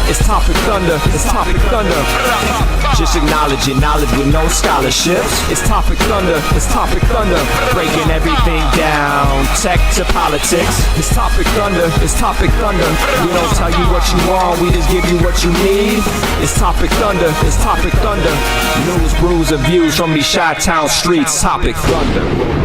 It's Topic Thunder, it's Topic Thunder. Just acknowledge it, knowledge with no scholarships. It's Topic Thunder, it's Topic Thunder. Breaking everything down, tech to politics. It's Topic Thunder, it's Topic Thunder. We don't tell you what you want, we just give you what you need. It's Topic Thunder, it's Topic Thunder. News, brews, and views from these Chi-Town streets. Topic Thunder.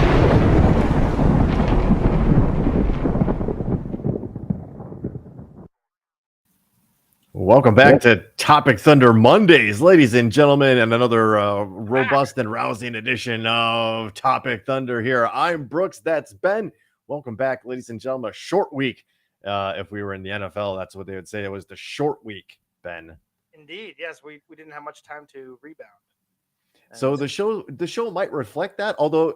Welcome back to Topic Thunder Mondays, ladies and gentlemen, and another robust and rousing edition of Topic Thunder here. I'm Brooks, that's Ben. Welcome back, ladies and gentlemen. A short week. If we were in the NFL, that's what they would say. It was the short week, Ben. Indeed, yes. We didn't have much time to rebound. So the show might reflect that. Although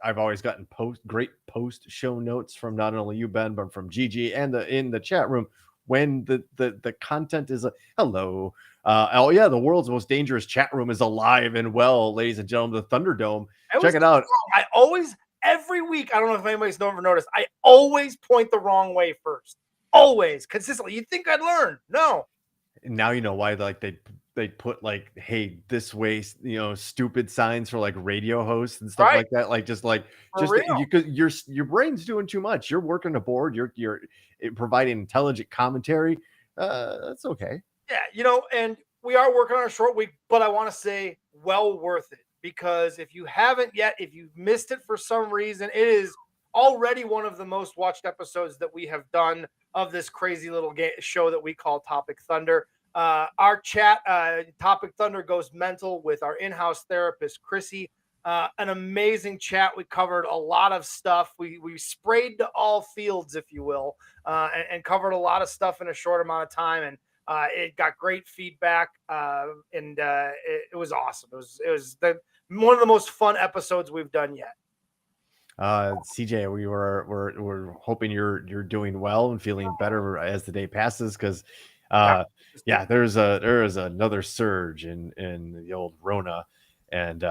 I've always gotten great post show notes from not only you, Ben, but from Gigi and in the chat room. When the content is hello, the world's most dangerous chat room is alive and well, ladies and gentlemen. The Thunderdome, check it out. I always, every week, I don't know if anybody's ever noticed, I always point the wrong way first, always, consistently. You'd think I'd learn. No. Now you know why, like they put like, hey, this way, stupid signs for like radio hosts and stuff like that. Like just your brain's doing too much. You're working a board. You're providing intelligent commentary. That's okay. Yeah, and we are working on a short week, but I want to say well worth it, because if you haven't yet, if you've missed it for some reason, it is already one of the most watched episodes that we have done of this crazy little show that we call Topic Thunder. Our chat, Topic Thunder Goes Mental, with our in-house therapist, Chrissy. An amazing chat. We covered a lot of stuff. We sprayed to all fields, if you will, and covered a lot of stuff in a short amount of time. And it got great feedback, and it was awesome. It was one of the most fun episodes we've done yet. CJ, we're hoping you're doing well and feeling better as the day passes, because there is another surge in the old Rona, and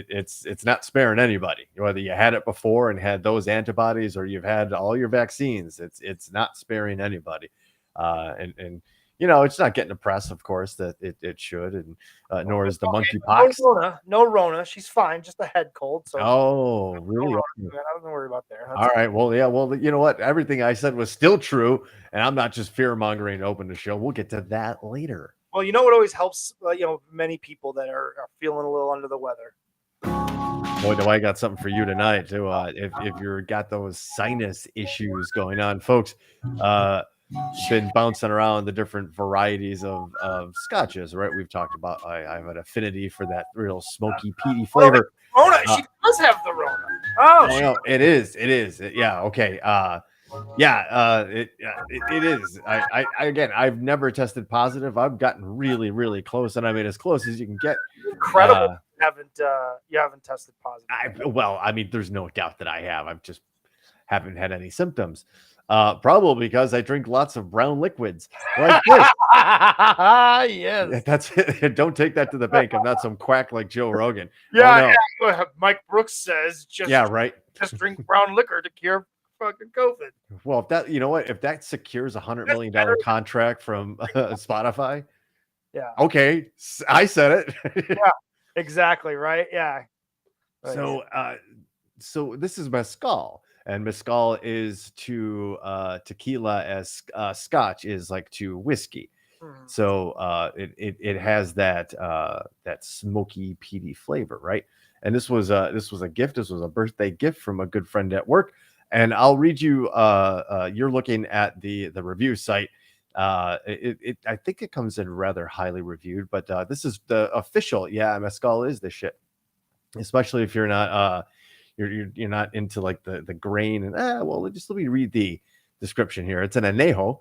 it's not sparing anybody. Whether you had it before and had those antibodies, or you've had all your vaccines, it's not sparing anybody. And it's not getting the press, of course, that it should, and nor is the monkeypox. No Rona, she's fine, just a head cold. So really? I don't worry about there. All right. Well, yeah. Well, you know what? Everything I said was still true, and I'm not just fear mongering to open the show. We'll get to that later. Well, what always helps, many people that are feeling a little under the weather. Boy, do I got something for you tonight too. If you've got those sinus issues going on, folks, been bouncing around the different varieties of scotches, right? We've talked about I have an affinity for that real smoky, peaty flavor. Rona, she does have the Rona. No, it is. Yeah. Okay. It is. I again, I've never tested positive. I've gotten really, really close, and I mean as close as you can get. Incredible. You haven't tested positive. There's no doubt that I have. I've just haven't had any symptoms. Probably because I drink lots of brown liquids like this. Yes. That's it. Don't take that to the bank. I'm not some quack like Joe Rogan. Yeah. Mike Brooks says just drink brown liquor to cure fucking COVID. Well, if that secures $100 million contract from Spotify. Yeah. Okay. I said it. Yeah, exactly. Right. Yeah. Right. So this is mezcal. And mezcal is to tequila as scotch is like to whiskey. So it has that smoky, peaty flavor, right? And this was a gift. This was a birthday gift from a good friend at work. And I'll read you. You're looking at the review site. I think it comes in rather highly reviewed, but this is the official. Yeah, mezcal is the shit, especially if you're not. You're not into like the grain and let me read the description here. It's an anejo,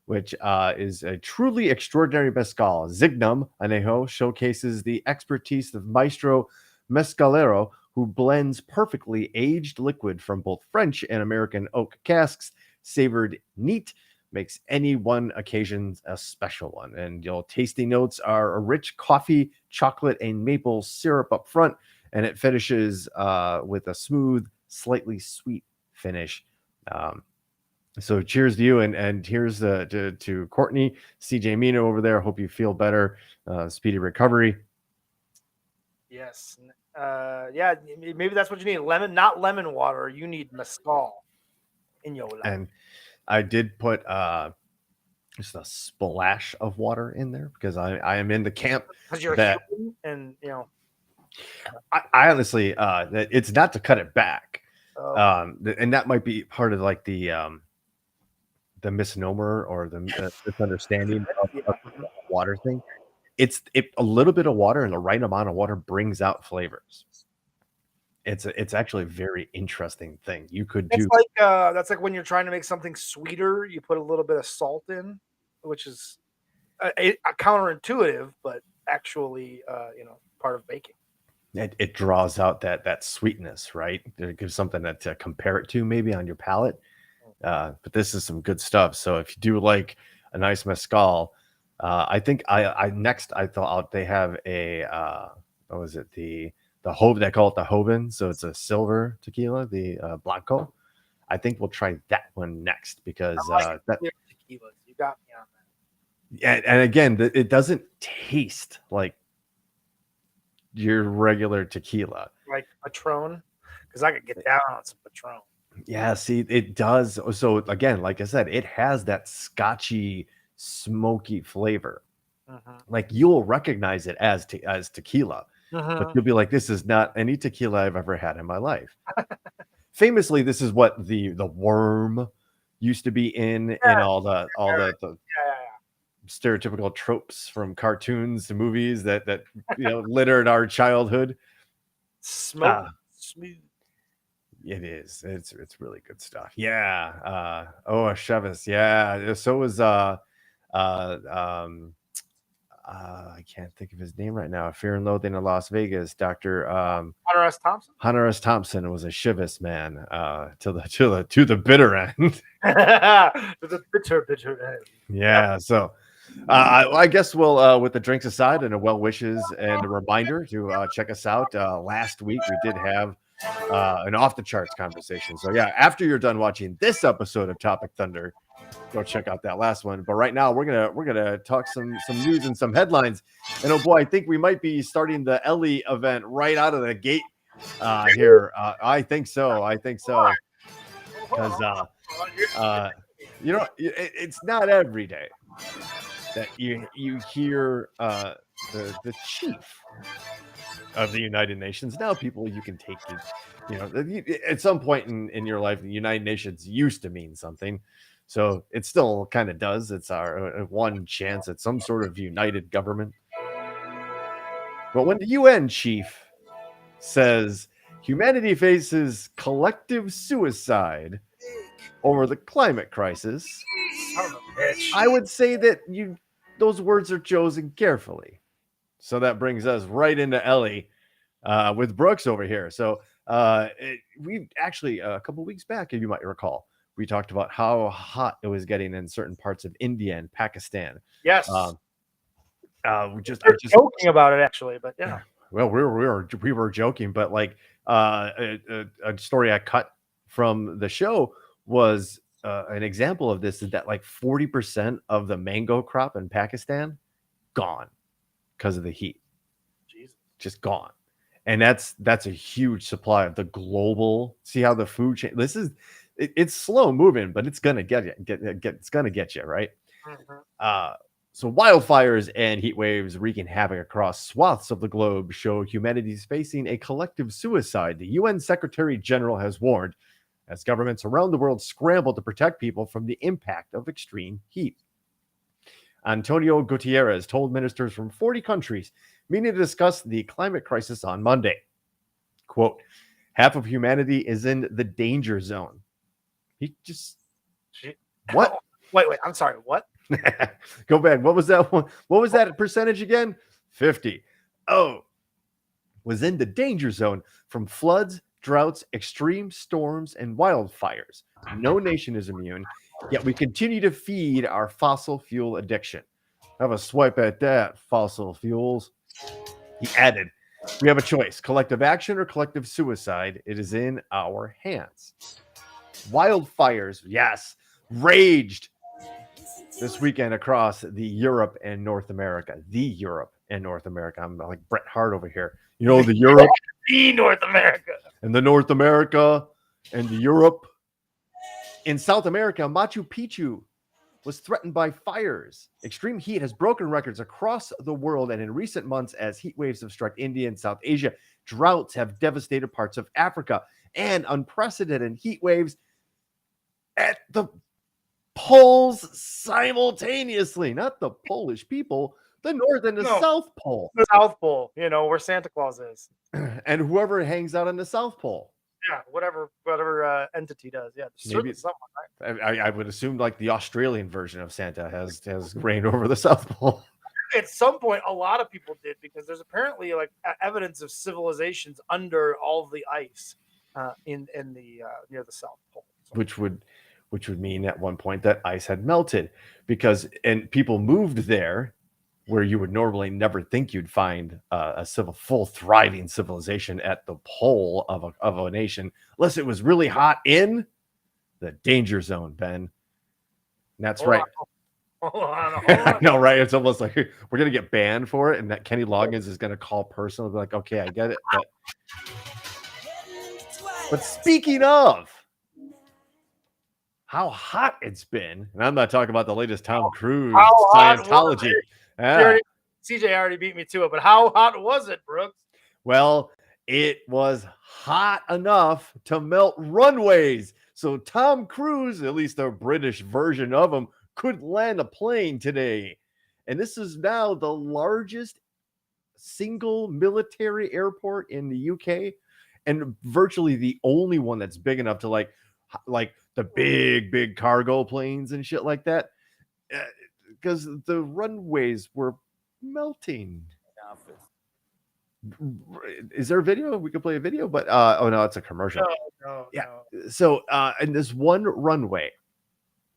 which is a truly extraordinary mezcal. Zignum Anejo showcases the expertise of Maestro Mezcalero, who blends perfectly aged liquid from both French and American oak casks. Savored neat, makes any one occasion a special one. And tasty notes are a rich coffee, chocolate, and maple syrup up front, and it finishes with a smooth, slightly sweet finish. So cheers to you, and here's to Courtney, CJ Mina over there. Hope you feel better. Speedy recovery. Yes. Yeah, maybe that's what you need. Not lemon water. You need mezcal in your life. And I did put just a splash of water in there because I am in the camp Because you're that human and, I honestly that it's not to cut it back. oh, And that might be part of like the misnomer or the misunderstanding yeah. of the water thing. It's a little bit of water and the right amount of water brings out flavors. It's actually a very interesting thing. You could do That's like when you're trying to make something sweeter, you put a little bit of salt in, which is a counterintuitive, but actually, part of baking. it draws out that sweetness, right? It gives something that to compare it to maybe on your palate. But this is some good stuff. So if you do like a nice mezcal, I think I next I thought they have a what was it, the they call it the Joven, so it's a silver tequila, the Blanco. I think we'll try that one next because that Clear tequilas. You got me on and again it doesn't taste like your regular tequila. that. Like Patron, because I could get down on some Patron. Yeah, see, it does. So again, like I said, it has that scotchy, smoky flavor. Like you'll recognize it as tequila, but you'll be like, "This is not any tequila I've ever had in my life." Famously, this is what the worm used to be in all the Yeah. stereotypical tropes from cartoons to movies that littered our childhood. Smoke smooth. It is. It's really good stuff. Yeah. Chevis. Yeah. So was I can't think of his name right now. Fear and Loathing in Las Vegas. Dr. Hunter S. Thompson. Hunter S. Thompson was a Chivas man to the bitter end. The bitter end. Yeah. So I guess we'll with the drinks aside and a well wishes and a reminder to check us out. Last week we did have an off the charts conversation. So yeah, after you're done watching this episode of Topic Thunder, go check out that last one. But right now we're gonna talk some news and some headlines. And oh boy, I think we might be starting the Ellie event right out of the gate here. I think so. Because it's not every day that you hear the chief of the United Nations. Now people you can take to, at some point in your life, the United Nations used to mean something. So it still kind of does. It's our one chance at some sort of united government. But when the UN chief says humanity faces collective suicide over the climate crisis, I would say that those words are chosen carefully. So that brings us right into Ellie with Brooks over here. So we actually a couple weeks back, if you might recall, we talked about how hot it was getting in certain parts of India and Pakistan. Yes. I just joking about it actually, but yeah. Well, we were joking, but like a story I cut from the show was an example of this is that like 40% of the mango crop in Pakistan gone because of the heat. Jesus. Just gone. And that's a huge supply of the global. See how the food chain. This is it's slow moving, but it's gonna get you. It's gonna get you right. So wildfires and heat waves wreaking havoc across swaths of the globe show humanity is facing a collective suicide. The UN Secretary General has warned, as governments around the world scramble to protect people from the impact of extreme heat. Antonio Gutierrez told ministers from 40 countries meeting to discuss the climate crisis on Monday. Quote, half of humanity is in the danger zone. He just... What? Wait, I'm sorry, what? Go back. What was that one? What was that percentage again? 50. Oh, was in the danger zone from floods, droughts, extreme storms, and wildfires. No nation is immune, yet we continue to feed our fossil fuel addiction. Have a swipe at that, fossil fuels. He added, we have a choice, collective action or collective suicide. It is in our hands. Wildfires, yes. raged this weekend across the Europe and North America. The Europe and North America. I'm like Bret Hart over here. You know, the Europe. The North America. And the North America and the Europe. In South America, Machu Picchu was threatened by fires. Extreme heat has broken records across the world, and in recent months, as heat waves have struck India and South Asia, droughts have devastated parts of Africa, and unprecedented heat waves at the poles simultaneously. Not the Polish people, the North and the South Pole. The South Pole, where Santa Claus is. And whoever hangs out on the South Pole. Yeah, whatever entity does. Yeah, Maybe someone, right? I would assume like the Australian version of Santa has reigned over the South Pole. At some point, a lot of people did, because there's apparently like evidence of civilizations under all of the ice in the near the South Pole. So. Which would mean at one point that ice had melted, and people moved there where you would normally never think you'd find a full thriving civilization at the pole of a nation, unless it was really hot in the danger zone, Ben. And that's right. Hold on. I know, right? It's almost like we're going to get banned for it, and that Kenny Loggins is going to call personal and be like, okay, I get it. But speaking of how hot it's been, and I'm not talking about the latest Tom Cruise Scientology. CJ already beat me to it, but how hot was it, Brooks? Well, it was hot enough to melt runways. So Tom Cruise, at least the British version of him, could land a plane today. And this is now the largest single military airport in the UK, and virtually the only one that's big enough to like the big cargo planes and shit like that. Because the runways were melting. Is there a video? We could play a video, but oh no, it's a commercial. No. So in this one runway,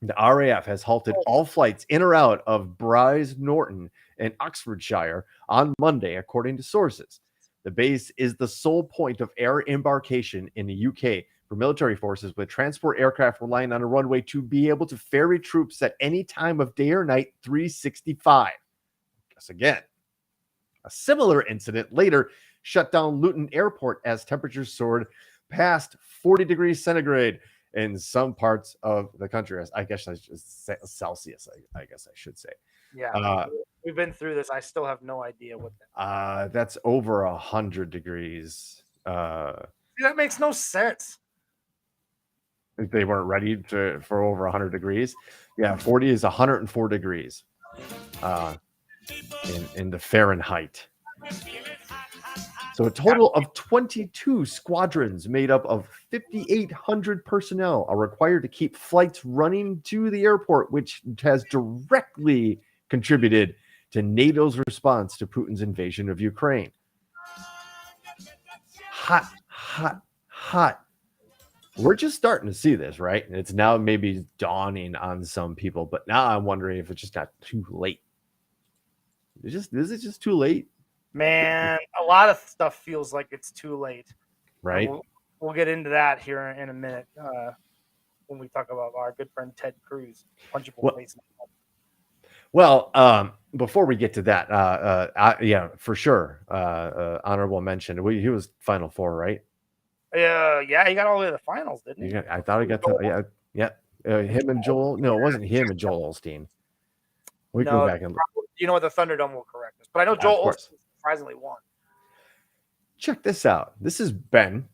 the RAF has halted all flights in or out of Brize Norton in Oxfordshire on Monday, according to sources. The base is the sole point of air embarkation in the UK for military forces, with transport aircraft relying on a runway to be able to ferry troops at any time of day or night, 365. Guess again. A similar incident later shut down Luton Airport as temperatures soared past 40 degrees centigrade in some parts of the country. I guess that's just Celsius, I guess I should say. Yeah, we've been through this. I still have no idea what that's over 100 degrees. That makes no sense. They weren't ready for over 100 degrees. Yeah, 40 is 104 degrees in the Fahrenheit. So a total of 22 squadrons made up of 5,800 personnel are required to keep flights running to the airport, which has directly contributed to NATO's response to Putin's invasion of Ukraine. Hot. We're just starting to see this, right? And it's now maybe dawning on some people, but now I'm wondering if it's just not too late. Is it just too late? Man, a lot of stuff feels like it's too late. Right. We'll get into that here in a minute when we talk about our good friend Ted Cruz. Well, before we get to that, yeah, for sure. Honorable mention. He was Final Four, right? Yeah, he got all the way to the finals, didn't he? I thought he got to. Yeah. Him and Joel. No, it wasn't him and Joel Osteen. We can go back and look. You know what? The Thunderdome will correct us, but I know Joel Osteen surprisingly won. Check this out. This is Ben.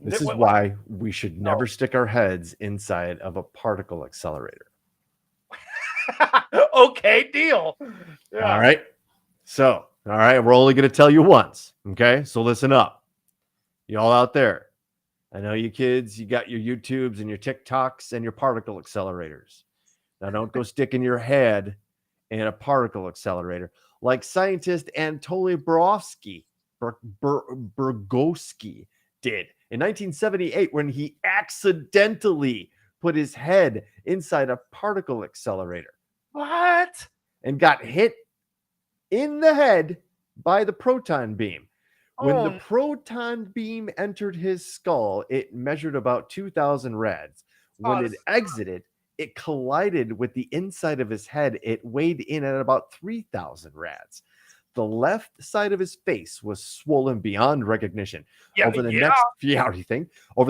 This is why we should never stick our heads inside of a particle accelerator. Okay, deal. Yeah. All right. So, we're only going to tell you once. Okay. So listen up. Y'all out there. I know you kids, you got your YouTubes and your TikToks and your particle accelerators. Now don't go sticking your head in a particle accelerator like scientist Anatoly Bergosky did in 1978 when he accidentally put his head inside a particle accelerator. What? And got hit in the head by the proton beam. When the proton beam entered his skull, it measured about 2,000 rads. When it exited, it collided with the inside of his head. It weighed in at about 3,000 rads. The left side of his face was swollen beyond recognition. Over the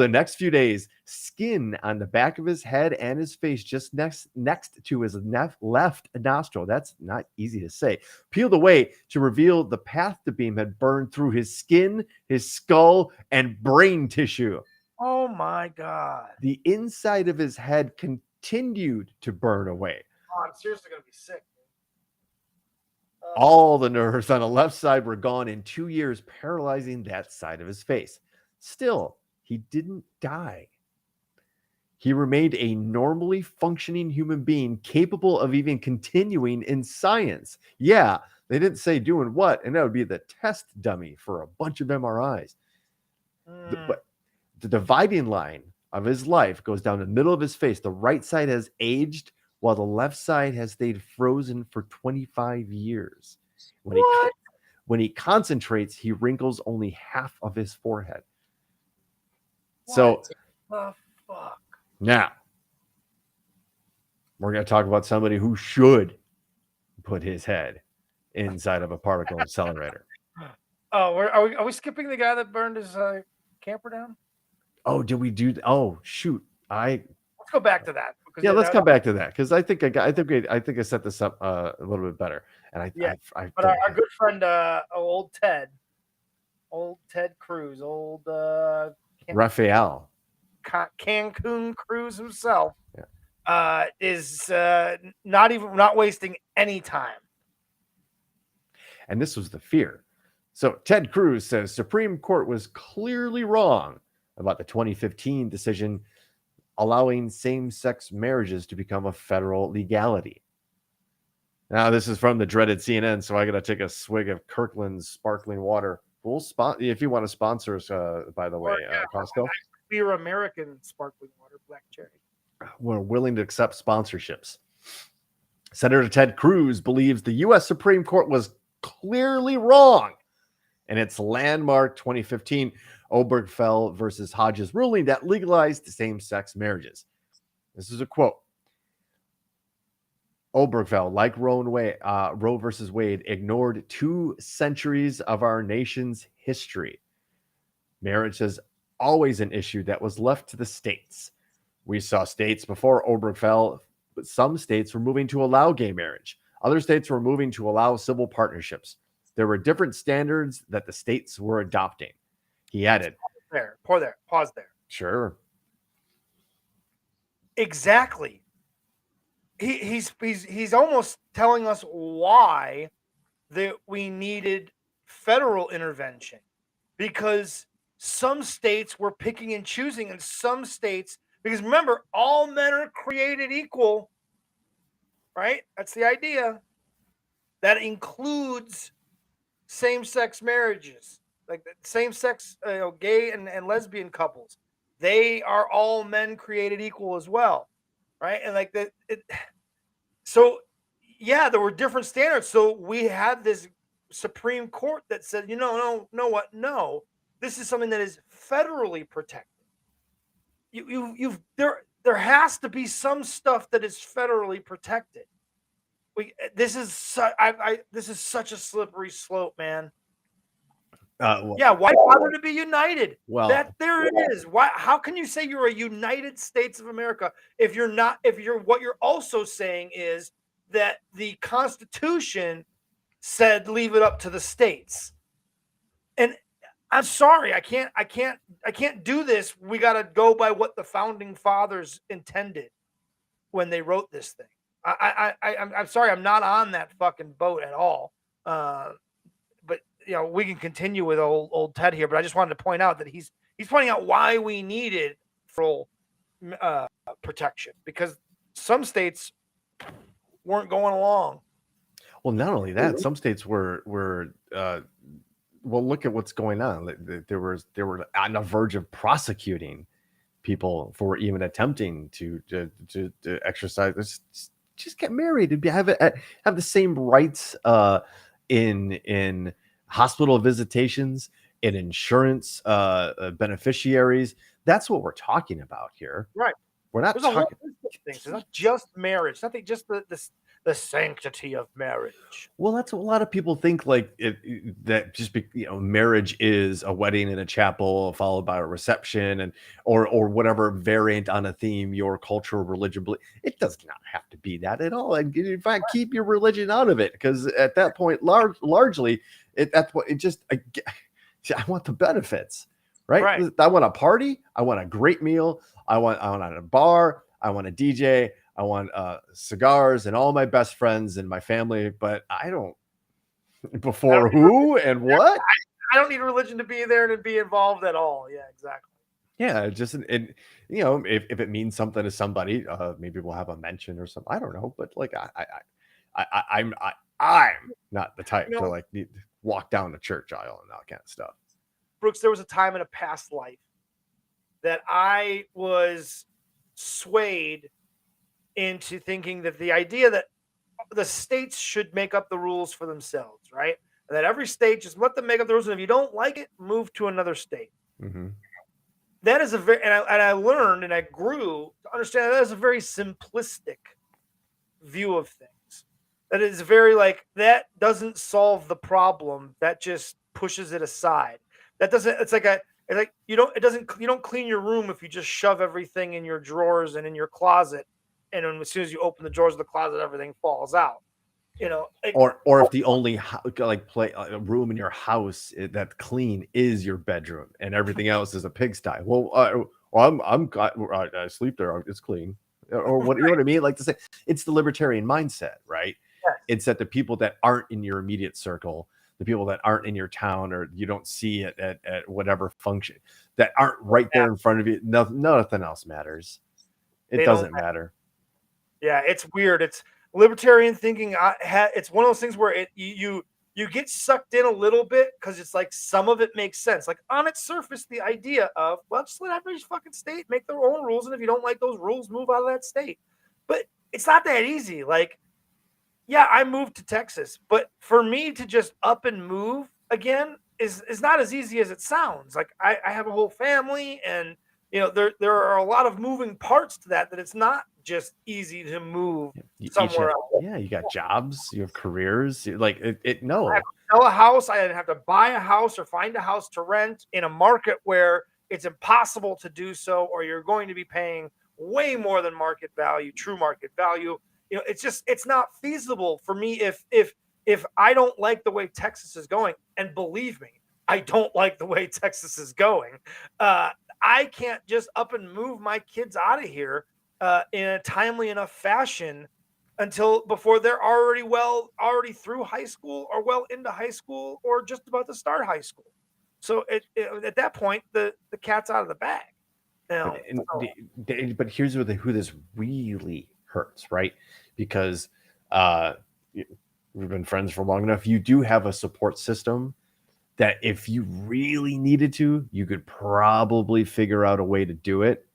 next few days, skin on the back of his head and his face, just next to his left nostril, that's not easy to say, peeled away to reveal the path the beam had burned through his skin, his skull, and brain tissue. Oh my God. The inside of his head continued to burn away. Oh, I'm seriously gonna be sick. All the nerves on the left side were gone in 2 years, paralyzing that side of his face. Still, he didn't die. He remained a normally functioning human being, capable of even continuing in science. Yeah, they didn't say doing what, and that would be the test dummy for a bunch of MRIs. But the dividing line of his life goes down the middle of his face. The right side has aged, while the left side has stayed frozen for 25 years. When he concentrates, he wrinkles only half of his forehead. So, the fuck? Now, we're going to talk about somebody who should put his head inside of a particle accelerator. Oh, are we skipping the guy that burned his camper down? Oh, did we do? Oh, shoot! Let's go back to that. Yeah, let's come back to that because I think I set this up a little bit better. And but our good friend, old Ted Cruz, Raphael Cancun Cruz himself, is not wasting any time. And this was the fear. So Ted Cruz says Supreme Court was clearly wrong about the 2015 decision allowing same-sex marriages to become a federal legality. Now, this is from the dreaded CNN, so I got to take a swig of Kirkland's sparkling water. If you want to sponsor us, by the way, Costco. Beer American sparkling water, black cherry. We're willing to accept sponsorships. Senator Ted Cruz believes the U.S. Supreme Court was clearly wrong in its landmark 2015 Obergefell versus Hodges ruling that legalized same-sex marriages. This is a quote. Obergefell, like Roe versus Wade, ignored 2 centuries of our nation's history. Marriage is always an issue that was left to the states. We saw states before Obergefell, but some states were moving to allow gay marriage. Other states were moving to allow civil partnerships. There were different standards that the states were adopting. He added. Pause there. Sure. Exactly. He's almost telling us why that we needed federal intervention, because some states were picking and choosing, and some states, because remember, all men are created equal, right? That's the idea. That includes same-sex marriages, like same-sex, gay and lesbian couples. They are all men created equal as well, right? And like that, so yeah, there were different standards. So we had this Supreme Court that said, no, this is something that is federally protected. There has to be some stuff that is federally protected. This is such a slippery slope, man. Why bother to be united? Well, there it is. Why? How can you say you're a United States of America if you're not? What you're also saying is that the Constitution said leave it up to the states. And I'm sorry, I can't do this. We got to go by what the founding fathers intended when they wrote this thing. I'm sorry, I'm not on that fucking boat at all. But we can continue with old Ted here. But I just wanted to point out that he's pointing out why we needed full protection, because some states weren't going along. Well, not only that, some states were well, look at what's going on. They were on the verge of prosecuting people for even attempting to exercise. Just get married and have the same rights in hospital visitations, in insurance beneficiaries. That's what we're talking about here. Right. We're not There's a whole talking. list of things. It's not just marriage. It's not just the sanctity of marriage. Well, that's what a lot of people think. Like that, marriage is a wedding in a chapel followed by a reception, and or whatever variant on a theme your culture or religion. It does not have to be that at all. And in fact, keep your religion out of it, because at that point, largely, that's what it just. I want the benefits, right? Right. I want a party. I want a great meal. I want a bar. I want a DJ. I want cigars and all my best friends and my family, but I don't. Before who and what? I don't need religion to be there and to be involved at all. Yeah, exactly. Yeah, just if it means something to somebody, maybe we'll have a mention or something. I don't know, but like I'm not the type to like walk down the church aisle and that kind of stuff. Brooks, there was a time in a past life that I was swayed into thinking that the idea that the states should make up the rules for themselves, right? And that every state, just let them make up the rules, and if you don't like it, move to another state. Mm-hmm. That is I learned and I grew to understand that is a very simplistic view of things. That is very that doesn't solve the problem. That just pushes it aside. That doesn't. It's like you don't clean your room if you just shove everything in your drawers and in your closet, and then as soon as you open the drawers of the closet, everything falls out. Or if the only room in your house that's clean is your bedroom and everything else is a pigsty. Well, I sleep there. It's clean. Or what? You know what I mean? Like to say, it's the libertarian mindset, right? Yes. It's that the people that aren't in your immediate circle, the people that aren't in your town, or you don't see it at whatever function, that aren't right there in front of you. Nothing else matters. It doesn't matter. Yeah, it's weird. It's libertarian thinking. It's one of those things where you get sucked in a little bit because it's like some of it makes sense. Like on its surface, the idea of, well, just let every fucking state make their own rules, and if you don't like those rules, move out of that state. But it's not that easy. Like, yeah, I moved to Texas, but for me to just up and move again is not as easy as it sounds. Like I have a whole family, and there are a lot of moving parts to that it's not just easy to move somewhere else. Yeah, you got jobs, you have careers. Like no. I have to sell a house. I have to buy a house or find a house to rent in a market where it's impossible to do so, or you're going to be paying way more than market value, true market value. It's not feasible for me if I don't like the way Texas is going, and believe me, I don't like the way Texas is going. I can't just up and move my kids out of here in a timely enough fashion before they're already through high school, or well into high school, or just about to start high school. So at that point, the cat's out of the bag. But here's who this really hurts, right? Because we've been friends for long enough. You do have a support system that if you really needed to, you could probably figure out a way to do it.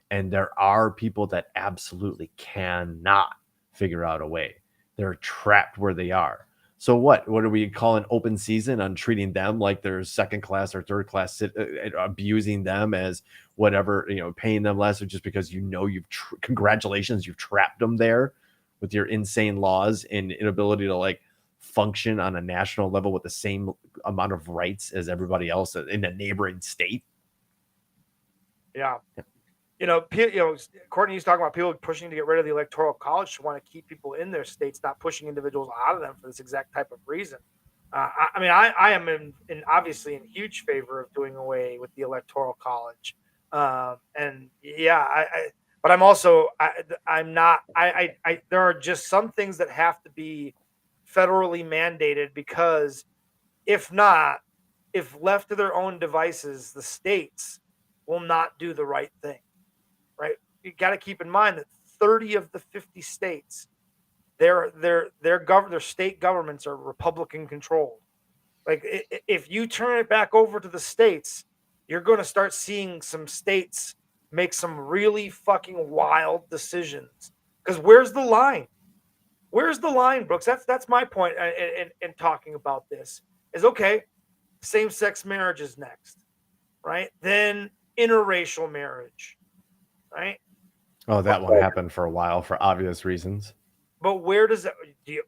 And there are people that absolutely cannot figure out a way. They're trapped where they are. So what do we call an open season on treating them like they're second class or third class, abusing them as whatever, paying them less, or just because congratulations, you've trapped them there with your insane laws and inability to function on a national level with the same amount of rights as everybody else in a neighboring state. Yeah. Courtney was talking about people pushing to get rid of the electoral college to want to keep people in their states, not pushing individuals out of them for this exact type of reason. I am obviously in huge favor of doing away with the electoral college. But I'm also, I'm not, there are just some things that have to be federally mandated, because if left to their own devices, the states will not do the right thing. Right? You got to keep in mind that 30 of the 50 states, their state governments are Republican controlled. Like if you turn it back over to the states, you're going to start seeing some states make some really fucking wild decisions. Because where's the line? Where's the line, Brooks? That's my point in talking about this. Is okay, same-sex marriage is next, right? Then interracial marriage, right? Oh, that one happened for a while for obvious reasons. But where does that?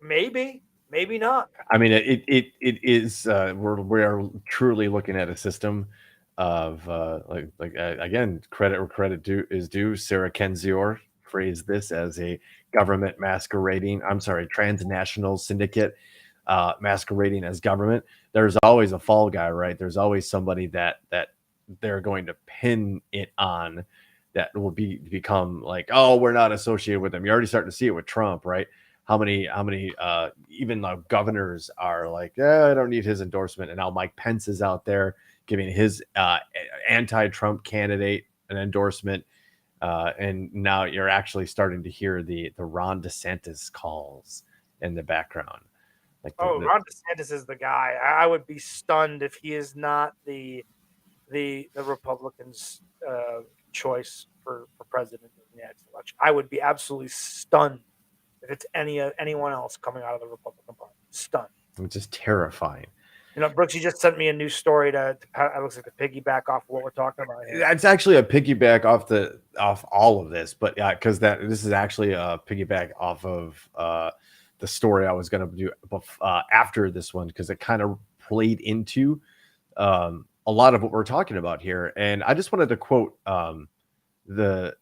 Maybe not. I mean, it is. We're truly looking at a system of again, credit where credit is due. Sarah Kendzior phrased this as a government masquerading. I'm sorry, transnational syndicate masquerading as government. There's always a fall guy, right? There's always somebody that they're going to pin it on that will become like, oh, we're not associated with them. You're already starting to see it with Trump, right? How many even governors are like, I don't need his endorsement, and now Mike Pence is out there giving his anti-Trump candidate an endorsement, and now you're actually starting to hear the Ron DeSantis calls in the background. Like Ron DeSantis is the guy. I would be stunned if he is not the Republicans' choice for president in the next election. I would be absolutely stunned if it's anyone else coming out of the Republican Party. Stunned. It's just terrifying. You know, Brooks, you just sent me a new story to it looks like to piggyback off what we're talking about here. It's actually a piggyback off all of this, but yeah, because this is actually a piggyback off of the story I was going to do after this one, because it kind of played into a lot of what we're talking about here. And I just wanted to quote the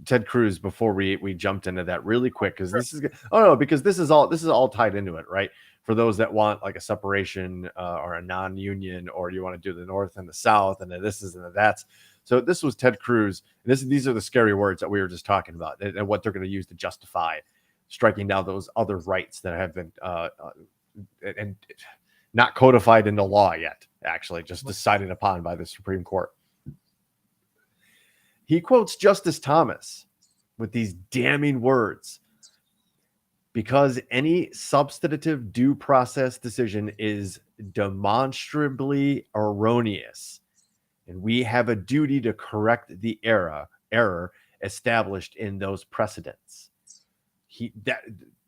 Ted Cruz before we jumped into that really quick, because this is all tied into it, right? For those that want like a separation or a non-union, or you want to do the North and the South, and then this is and that's. So this was Ted Cruz. These are the scary words that we were just talking about, and what they're going to use to justify striking down those other rights that have been and not codified into law yet, actually just decided upon by the Supreme Court. He quotes Justice Thomas with these damning words: because any substantive due process decision is demonstrably erroneous, and we have a duty to correct the error established in those precedents.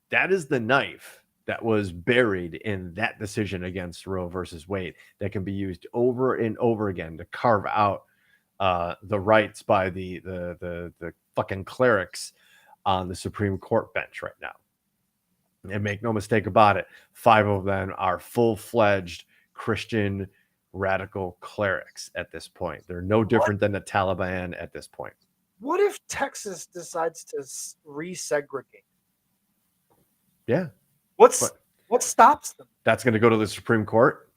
That is the knife that was buried in that decision against Roe versus Wade that can be used over and over again to carve out the rights by the fucking clerics on the Supreme Court bench right now. And make no mistake about it, 5 of them are full-fledged Christian radical clerics at this point. They're no different than the Taliban at this point. What if Texas decides to resegregate? Yeah. What stops them? That's going to go to the Supreme Court.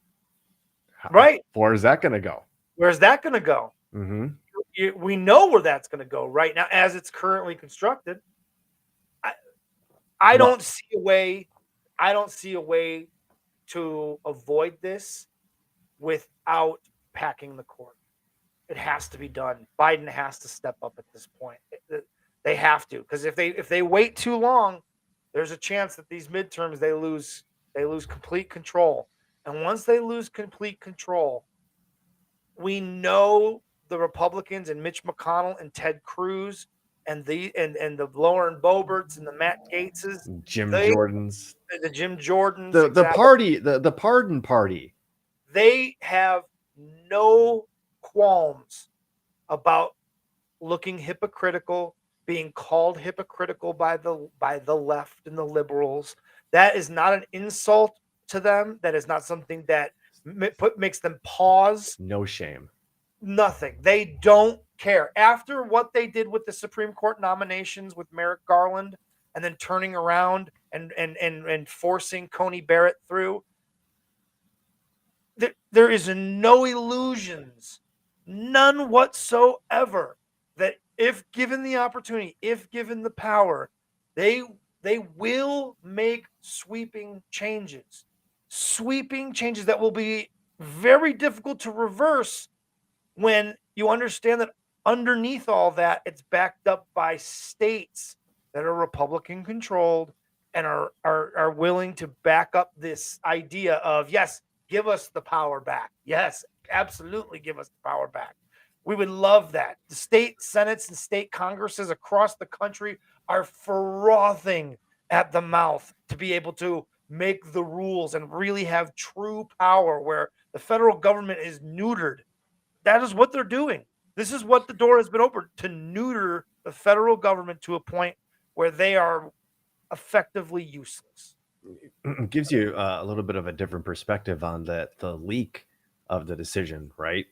Right. Where is that going to go? Where's that going to go? Mm-hmm. We know where that's going to go right now as it's currently constructed. I don't see a way. I don't see a way to avoid this without packing the court. It has to be done. Biden has to step up at this point. They have to, because if they wait too long, there's a chance that these midterms they lose complete control. And once they lose complete control, we know the Republicans and Mitch McConnell and Ted Cruz and the Lauren Boeberts and the Matt Gaetzes, Jim Jordans, the Jim Jordans, the party, the pardon party. They have no qualms about looking hypocritical, being called hypocritical by the left and the liberals. That is not an insult to them. That is not something that makes them pause. No shame. Nothing. They don't care. After what they did with the Supreme Court nominations with Merrick Garland, and then turning around and forcing Coney Barrett through, there is no illusions, none whatsoever, that if given the opportunity, if given the power, they will make sweeping changes that will be very difficult to reverse, when you understand that underneath all that, it's backed up by states that are Republican controlled and are willing to back up this idea of, yes, give us the power back. Yes, absolutely give us the power back. We would love that. The state senates and state congresses across the country are frothing at the mouth to be able to make the rules and really have true power, where the federal government is neutered. That is what they're doing. This is what the door has been opened to, neuter the federal government to a point where they are effectively useless. It gives you a little bit of a different perspective on the leak of the decision, right?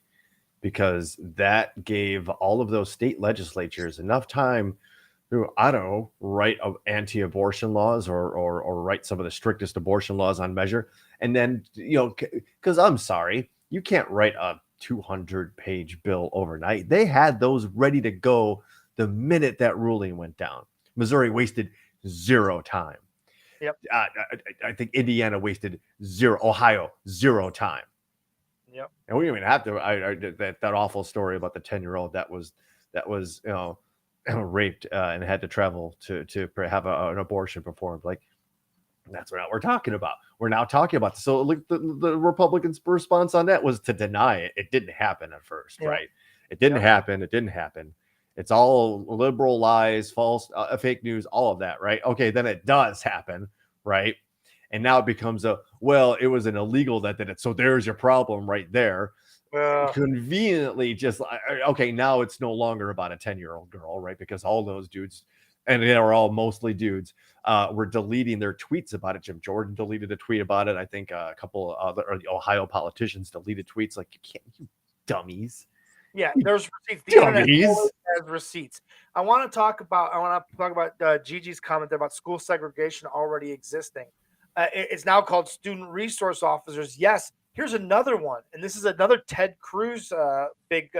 Because that gave all of those state legislatures enough time to, I don't know, write anti-abortion laws or write some of the strictest abortion laws on measure. And then, because I'm sorry, you can't write a 200-page bill overnight. They had those ready to go the minute that ruling went down. Missouri wasted zero time. Yep. I think Indiana wasted zero. Ohio, zero time. Yep. And we didn't even have to. That awful story about the 10-year-old that was raped and had to travel to have an abortion performed. Like, that's what we're talking about. We're now talking about. So like the Republicans' response on that was to deny it. It didn't happen at first, right? It didn't happen. It didn't happen. It's all liberal lies, false, fake news, all of that, right? Okay, then it does happen, right? And now it becomes it was an illegal that did it. So there's your problem right there. Conveniently, just okay, now it's no longer about a 10-year-old girl, right? Because all those dudes, and they were all mostly dudes, were deleting their tweets about it. Jim Jordan deleted a tweet about it. I think a couple of other Ohio politicians deleted tweets. Like, you dummies. Yeah, there's receipts. The internet always has receipts. I want to talk about Gigi's comment about school segregation already existing. It's now called student resource officers. Yes, here's another one, and this is another Ted Cruz big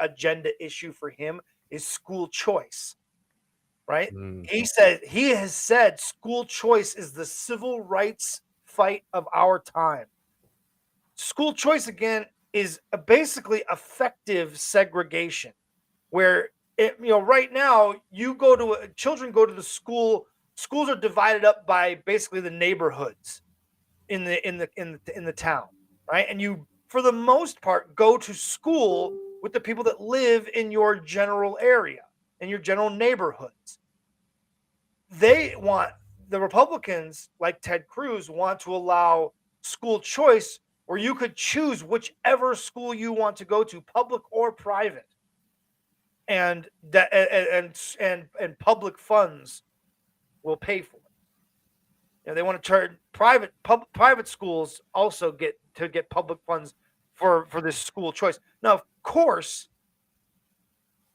agenda issue for him is school choice. Right? He has said school choice is the civil rights fight of our time. School choice again is basically effective segregation, where right now children go to the school. Schools are divided up by basically the neighborhoods in the town, right? And you, for the most part, go to school with the people that live in your general area, in your general neighborhoods. The Republicans, like Ted Cruz, want to allow school choice where you could choose whichever school you want to go to, public or private, and public funds will pay for it. They want to turn private schools also get public funds for this school choice. Now, of course,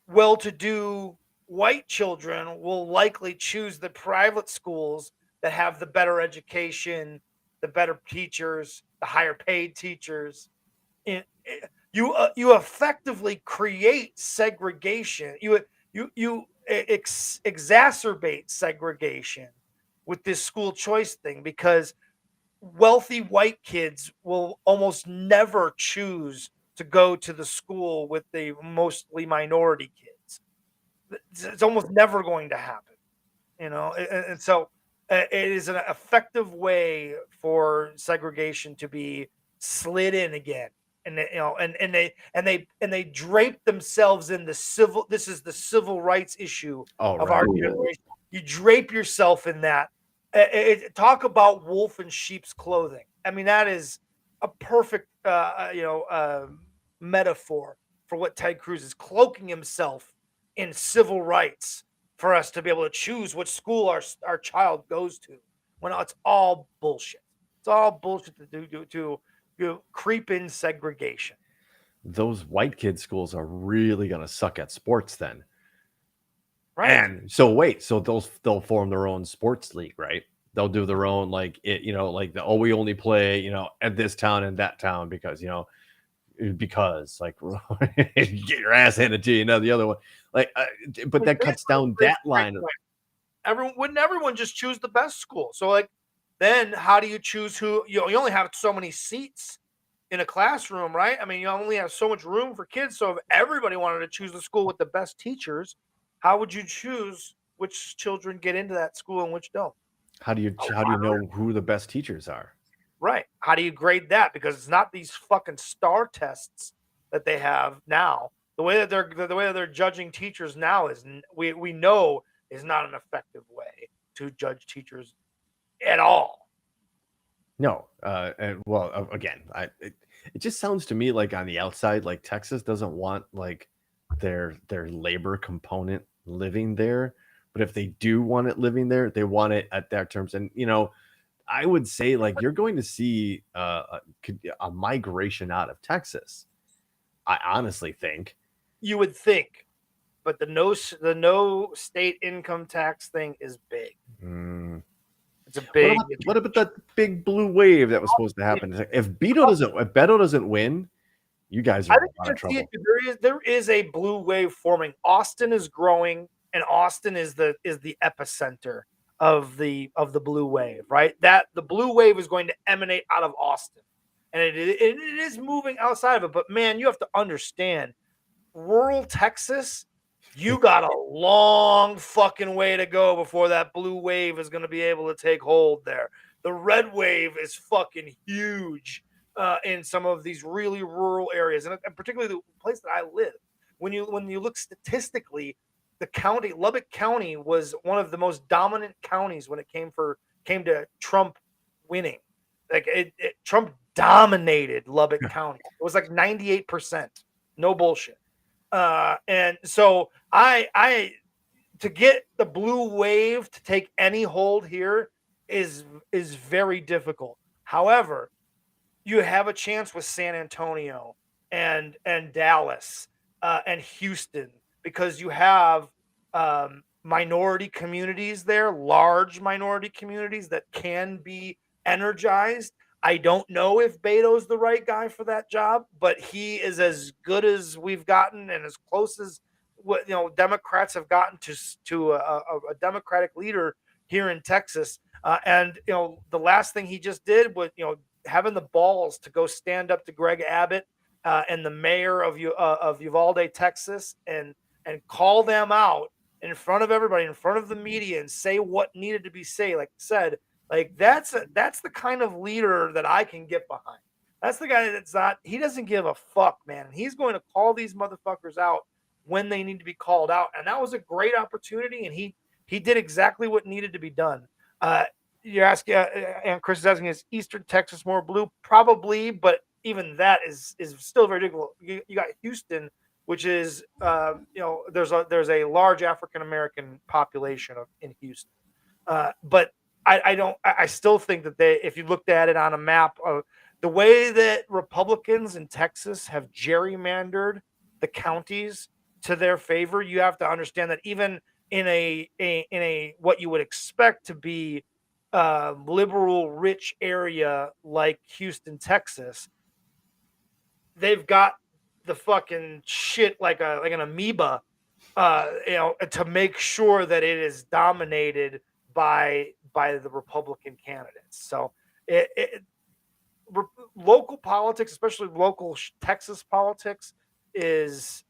well-to-do white children will likely choose the private schools that have the better education, the better teachers, the higher paid teachers. You effectively create segregation. You exacerbate segregation with this school choice thing, because wealthy white kids will almost never choose to go to the school with the mostly minority kids. It's almost never going to happen, and so it is an effective way for segregation to be slid in again. And they drape themselves in the civil. This is the civil rights issue of our generation. You drape yourself in that. Talk about wolf in sheep's clothing. I mean, that is a perfect metaphor for what Ted Cruz is, cloaking himself in civil rights for us to be able to choose which school our child goes to, when it's all bullshit. It's all bullshit to creep in segregation. Those white kid schools are really going to suck at sports then. Right. And so they'll form their own sports league, right? They'll do their own, like we only play, at this town and that town because like get your ass handed to you. The other one, but that cuts down that line. Wouldn't everyone just choose the best school? So then how do you choose who? You only have so many seats in a classroom, right? I mean, you only have so much room for kids. So if everybody wanted to choose the school with the best teachers, how would you choose which children get into that school and which don't? How do you know who the best teachers are? Right. How do you grade that? Because it's not these fucking star tests that they have now. The way that they're judging teachers now is we know is not an effective way to judge teachers at all. No. Again, it just sounds to me like on the outside, like Texas doesn't want like their labor component living there. But if they do want it living there, they want it at their terms. And I would say like you're going to see a migration out of Texas. I honestly think. You would think, but the no state income tax thing is big. Mm. It's a big. What about that big blue wave that was supposed to happen? It's like, if Beto doesn't win, you guys are I in think a lot of you're trouble. seeing, there is a blue wave forming. Austin is growing, and Austin is the epicenter of the blue wave, right? That the blue wave is going to emanate out of Austin, and it is moving outside of it. But man, you have to understand, rural Texas, you got a long fucking way to go before that blue wave is going to be able to take hold there. The red wave is fucking huge in some of these really rural areas, and particularly the place that I live. When you look statistically, the county, Lubbock County, was one of the most dominant counties when it came to Trump winning. Like Trump dominated Lubbock County. It was like 98%. No bullshit. And so I to get the blue wave to take any hold here is very difficult. However, you have a chance with San Antonio and Dallas and Houston, because you have minority communities there, large minority communities that can be energized. I don't know if Beto's the right guy for that job, but he is as good as we've gotten and as close as what Democrats have gotten to a Democratic leader here in Texas. And the last thing he just did was having the balls to go stand up to Greg Abbott and the mayor of Uvalde, Texas, and call them out in front of everybody, in front of the media, and say what needed to be said. Like that's the kind of leader that I can get behind. That's the guy he doesn't give a fuck, man. And he's going to call these motherfuckers out when they need to be called out. And that was a great opportunity, and he did exactly what needed to be done. You're asking, and Chris is asking, is Eastern Texas more blue? Probably, but even that is still very difficult. You got Houston, which is there's a large African American population in Houston, but I still think that if you looked at it on a map of the way that Republicans in Texas have gerrymandered the counties to their favor, you have to understand that even in a what you would expect to be liberal rich area like Houston, Texas, they've got the fucking shit like an amoeba, to make sure that it is dominated by the Republican candidates. So local politics, especially local Texas politics, is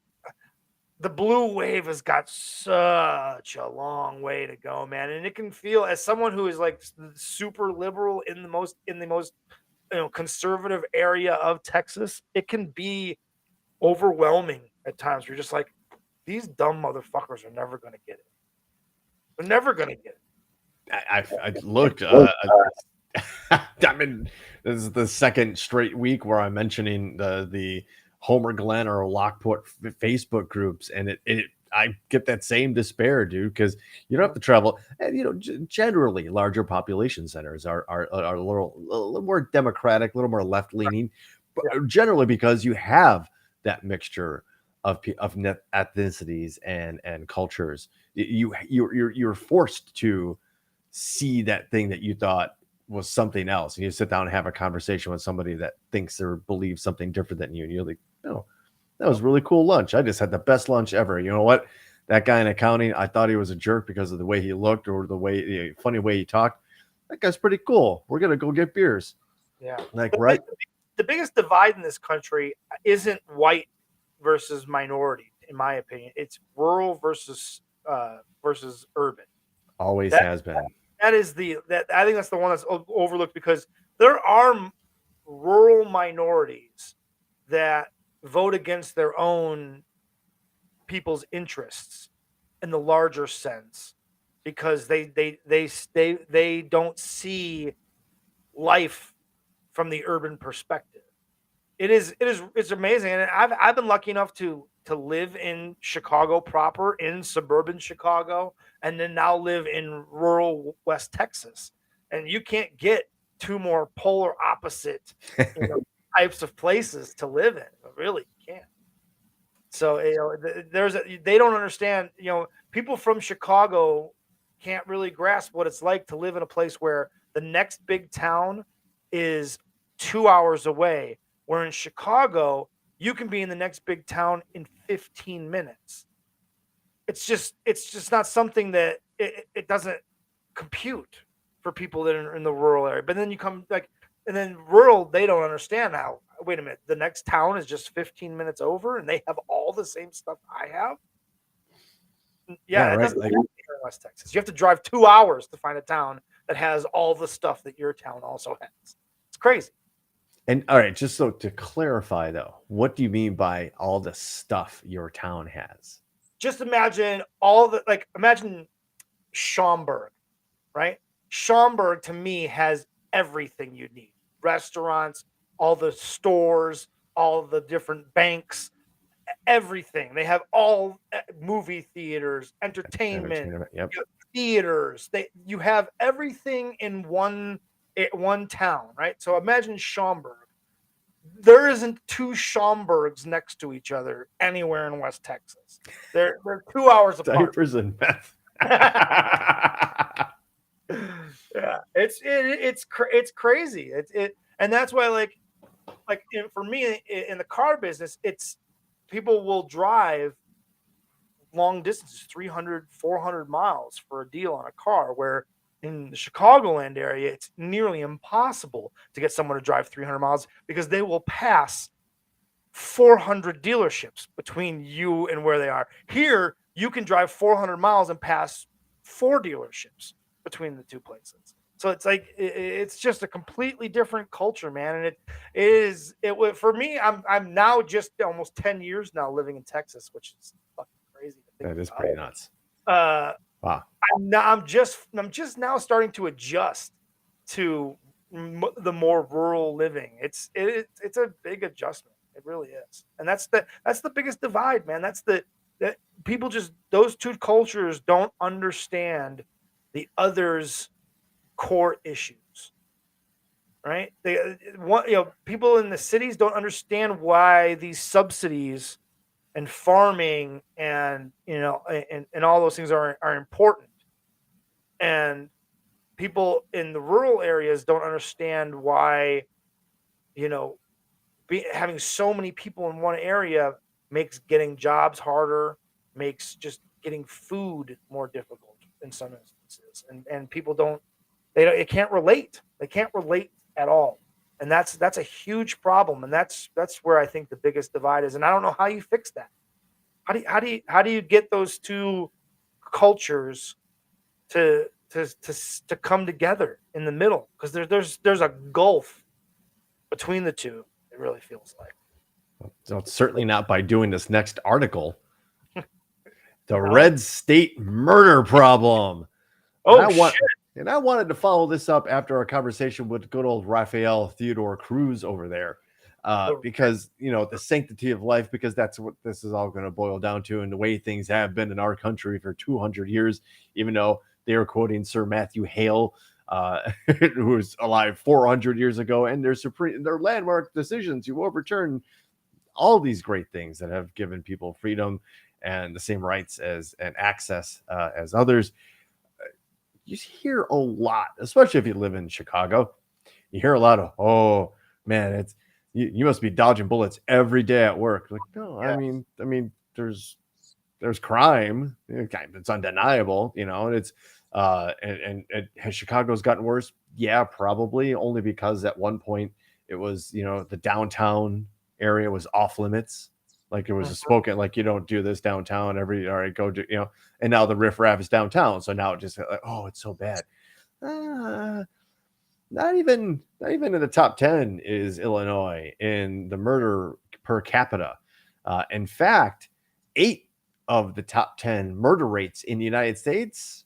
the blue wave has got such a long way to go, man. And it can feel, as someone who is like super liberal in the most conservative area of Texas, it can be overwhelming at times. You're just like, these dumb motherfuckers are never going to get it. They're never going to get it. I looked. I mean, this is the second straight week where I'm mentioning the Homer Glen or Lockport Facebook groups, and I get that same despair, dude, because you don't have to travel. And generally, larger population centers are a little more democratic, a little more left leaning, but generally because you have that mixture of ethnicities and cultures. You're forced to see that thing that you thought was something else, and you sit down and have a conversation with somebody that thinks or believes something different than you, and you're like, no, that was really cool lunch. I just had the best lunch ever. You know what? That guy in accounting, I thought he was a jerk because of the way he looked or the funny way he talked. That guy's pretty cool. We're gonna go get beers. Yeah, right. The biggest divide in this country isn't white versus minority, in my opinion. It's rural versus urban. Always has been. I think that's the one that's overlooked, because there are rural minorities that vote against their own people's interests in the larger sense, because they don't see life from the urban perspective. it's amazing. And I've been lucky enough to live in Chicago proper, in suburban Chicago, and then now live in rural West Texas. And you can't get two more polar opposite, types of places to live in. Really, you can't. So they don't understand. People from Chicago can't really grasp what it's like to live in a place where the next big town is 2 hours away. Where in Chicago, you can be in the next big town in 15 minutes. It's just not something that it doesn't compute for people that are in the rural area. But then you come and then rural, they don't understand how. Wait a minute, the next town is just 15 minutes over, and they have all the same stuff I have. Yeah, it right. doesn't happen here in West Texas. You have to drive 2 hours to find a town that has all the stuff that your town also has. It's crazy. And all right, just so to clarify though, what do you mean by all the stuff your town has? Just imagine imagine Schaumburg, right? Schaumburg to me has everything you need. Restaurants, all the stores, all the different banks, everything. They have all movie theaters, entertainment, Yep. theaters. You have everything in one town, right? So imagine Schaumburg. There isn't two Schaumburgs next to each other anywhere in West Texas. They're 2 hours apart. Diapers and meth. Yeah, it's crazy. And that's why for me in the car business, it's people will drive long distances, 300, 400 miles for a deal on a car, where in the Chicagoland area, it's nearly impossible to get someone to drive 300 miles because they will pass 400 dealerships between you and where they are. Here, you can drive 400 miles and pass 4 dealerships between the two places. So it's just a completely different culture, man. And it for me, I'm now just almost 10 years now living in Texas, which is fucking crazy to think That is about. pretty nuts. Wow. I'm just now starting to adjust to the more rural living. It's a big adjustment. It really is. And that's the biggest divide, man. That people those two cultures don't understand the other's core issues, right? People in the cities don't understand why these subsidies and farming and and all those things are important. And people in the rural areas don't understand why having so many people in one area makes getting jobs harder, makes just getting food more difficult in some instances. And people they can't relate. They can't relate at all. And that's a huge problem. And that's where I think the biggest divide is. And I don't know how you fix that. How do you get those two cultures to come together in the middle? Because there's a gulf between the two. It really feels like. So it's certainly not by doing this next article. The red state murder problem. And I wanted to follow this up after our conversation with good old Raphael Theodore Cruz over there. Because the sanctity of life, because that's what this is all going to boil down to, and the way things have been in our country for 200 years, even though they were quoting Sir Matthew Hale, who was alive 400 years ago, and their landmark decisions to overturn all these great things that have given people freedom and the same rights and access as others. You hear a lot, especially if you live in Chicago. You hear a lot of, oh man, it's you must be dodging bullets every day at work. Like, no, yeah. I mean, there's crime. It's undeniable, and it's and has Chicago's gotten worse? Yeah, probably, only because at one point it was, the downtown area was off limits. Like it was a spoken, like, you don't do this downtown all right, go do, and now the riffraff is downtown. So now it just like, oh, it's so bad. Not even in the top 10 is Illinois in the murder per capita. In fact, 8 of the top 10 murder rates in the United States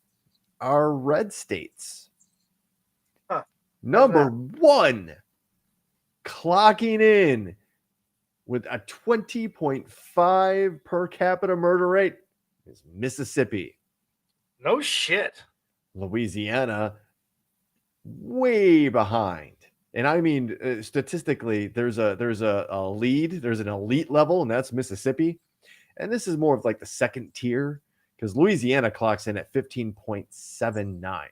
are red states. Number 1, clocking in with a 20.5 per capita murder rate is Mississippi. No shit. Louisiana, way behind. And I mean, statistically, there's a lead, there's an elite level, and that's Mississippi. And this is more of like the second tier because Louisiana clocks in at 15.79,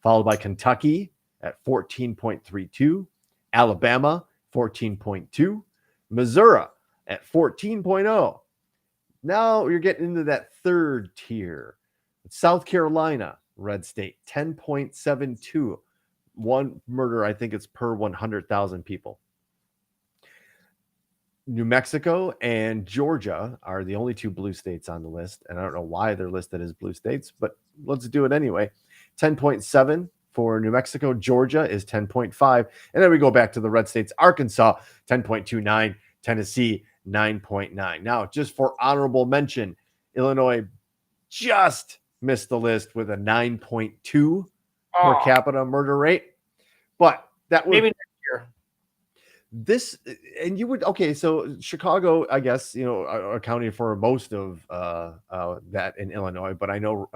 followed by Kentucky at 14.32, Alabama 14.2, Missouri at 14.0. Now you're getting into that third tier. South Carolina, red state, 10.72. One murder, I think it's per 100,000 people. New Mexico and Georgia are the only two blue states on the list. And I don't know why they're listed as blue states, but let's do it anyway. 10.7 for New Mexico. Georgia is 10.5. And then we go back to the red states. Arkansas, 10.29. Tennessee, 9.9. Now, just for honorable mention, Illinois just missed the list with a 9.2 per capita murder rate. But that was... Maybe next year. This, and you would, okay, so Chicago, I guess, you know, accounting for most of that in Illinois, but I know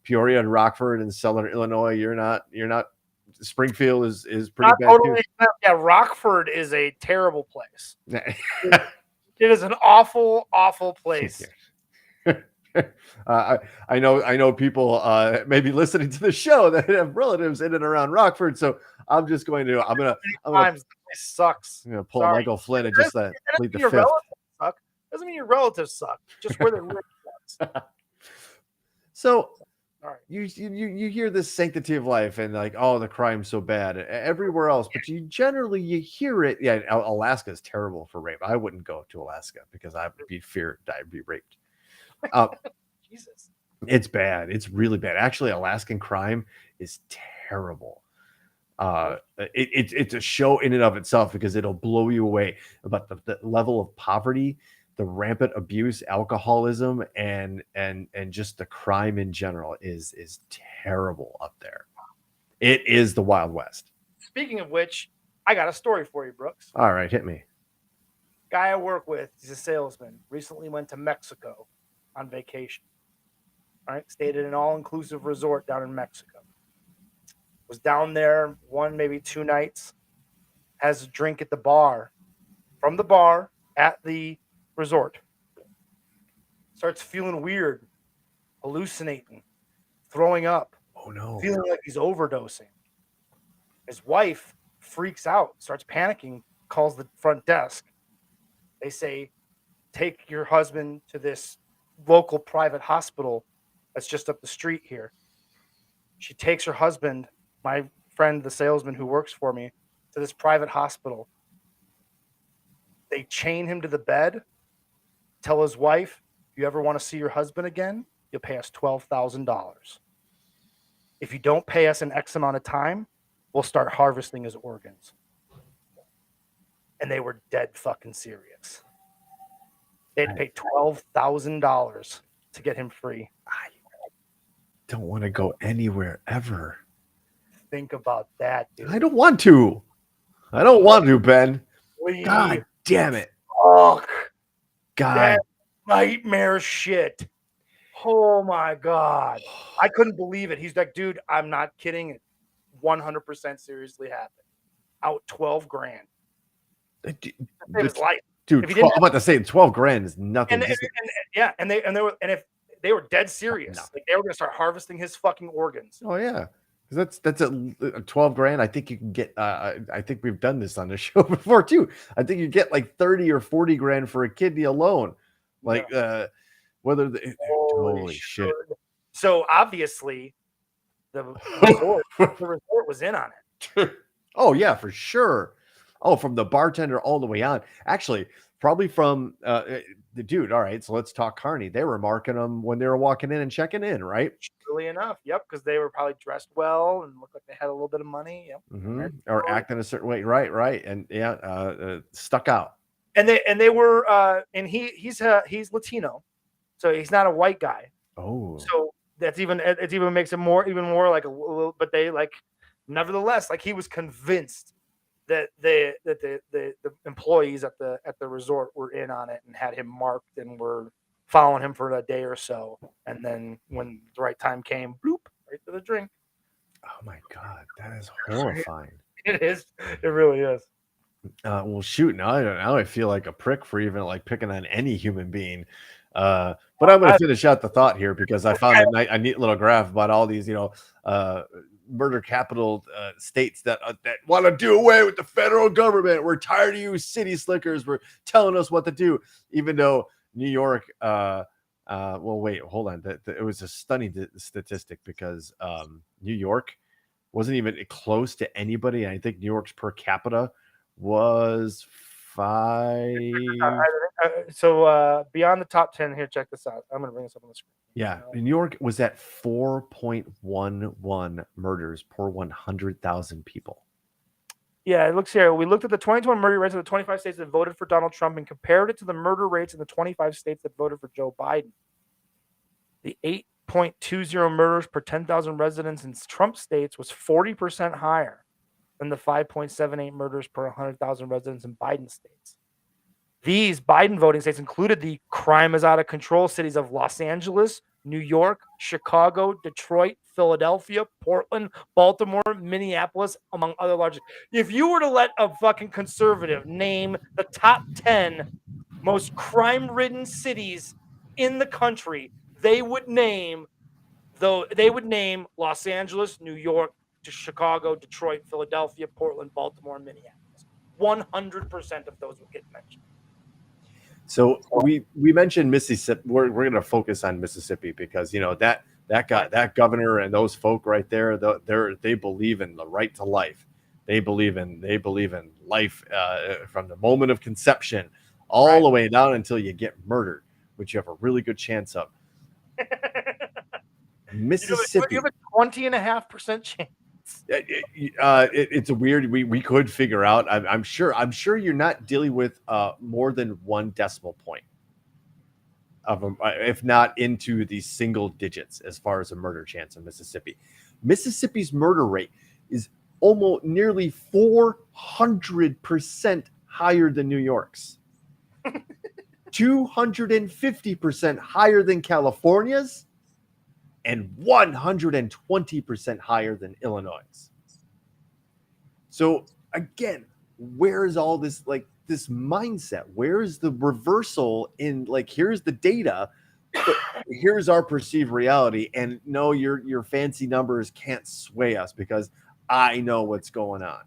Peoria and Rockford and Southern Illinois, you're not, Springfield is pretty not bad totally, too. Yeah, Rockford is a terrible place. It is an awful, awful place. I know people maybe listening to the show that have relatives in and around Rockford, so I'm gonna Times it sucks. I'm gonna pull Michael Flynn and just plead the fifth. Relatives suck. Doesn't mean your relatives suck. Just where they live sucks. So all right. You hear this sanctity of life and like, oh, the crime's so bad everywhere else, but you hear it. Yeah, Alaska is terrible for rape. I wouldn't go to Alaska because I would be feared I'd be raped. Jesus, it's bad. It's really bad. Actually, Alaskan crime is terrible. It's a show in and of itself because it'll blow you away about the level of poverty, the rampant abuse, alcoholism, and just the crime in general is terrible up there. It is the Wild West. Speaking of which, I got a story for you, Brooks. All right, hit me. Guy I work with, he's a salesman, recently went to Mexico on vacation. All right, stayed at an all-inclusive resort down in Mexico. Was down there one, maybe 2 nights, has a drink at the bar, from the bar at the resort. Starts feeling weird, hallucinating, throwing up. Oh no. Feeling like he's overdosing. His wife freaks out, starts panicking, calls the front desk. They say, take your husband to this local private hospital that's just up the street here. She takes her husband, my friend, the salesman who works for me, to this private hospital. They chain him to the bed, tell his wife, if you ever want to see your husband again, you'll pay us $12,000. If you don't pay us in X amount of time, we'll start harvesting his organs. And they were dead fucking serious. They had to pay $12,000 to get him free. I don't want to go anywhere ever. Think about that, dude. I don't want to. Ben. God damn it. Fuck. God. That nightmare shit. Oh my God. I couldn't believe it. He's like, dude, I'm not kidding. It 100% seriously happened. Out $12,000. His life. Dude, I'm about to say $12,000 is nothing. And if they were dead serious, like they were gonna start harvesting his fucking organs. Oh yeah. That's a $12,000. I think you can get. I think we've done this on the show before too. I think you get like 30 or 40 grand for a kidney alone. Like whether holy shit. So obviously, the resort was in on it. Oh yeah, for sure. Oh, from the bartender all the way on. Actually, probably from the dude. All right, so let's talk Carney. They were marking them when they were walking in and checking in, right? Surely enough, yep, because they were probably dressed well and looked like they had a little bit of money. Yep, or acting a certain way, right, and stuck out. And they were, and he's Latino, so he's not a white guy. Oh, so it even makes it even more like a little. But they like, nevertheless, like he was convinced that the employees at the resort were in on it and had him marked and were following him for a day or so. And then when the right time came, bloop, right to the drink. Oh my God, that is horrifying. It is. It really is. Well, shoot, now I feel like a prick for even like picking on any human being. But I'm going to finish out the thought here because I found a neat little graph about all these, murder capital states that want to do away with the federal government. We're tired of you city slickers. We're telling us what to do, even though New York. Well, wait, hold on. It was a stunning statistic because New York wasn't even close to anybody. I think New York's per capita was 5. So beyond the top 10 here, check this out. I'm going to bring this up on the screen. Yeah, New York was at 4.11 murders per 100,000 people. Yeah, it looks here. We looked at the 2020 murder rates of the 25 states that voted for Donald Trump and compared it to the murder rates in the 25 states that voted for Joe Biden. The 8.20 murders per 10,000 residents in Trump states was 40% higher than the 5.78 murders per 100,000 residents in Biden states. These Biden voting states included the crime is out of control cities of Los Angeles, New York, Chicago, Detroit, Philadelphia, Portland, Baltimore, Minneapolis, among other large. If you were to let a fucking conservative name the top 10 most crime-ridden cities in the country, they would name Los Angeles, New York, to Chicago, Detroit, Philadelphia, Portland, Baltimore, and Minneapolis. 100% of those would get mentioned. So we mentioned Mississippi. We're going to focus on Mississippi because that governor and those folk right there, they believe in the right to life. They believe in life from the moment of conception all the way down until you get murdered, which you have a really good chance of. Mississippi, you have a 20.5% chance. It's a weird. We could figure out. I'm sure you're not dealing with more than 1 decimal point of them, if not into the single digits as far as a murder chance in Mississippi. Mississippi's murder rate is almost nearly 400% higher than New York's, 250% higher than California's, and 120% higher than Illinois. So again, where is all this this mindset? Where is the reversal in here's the data, but here's our perceived reality, and no, your fancy numbers can't sway us because I know what's going on.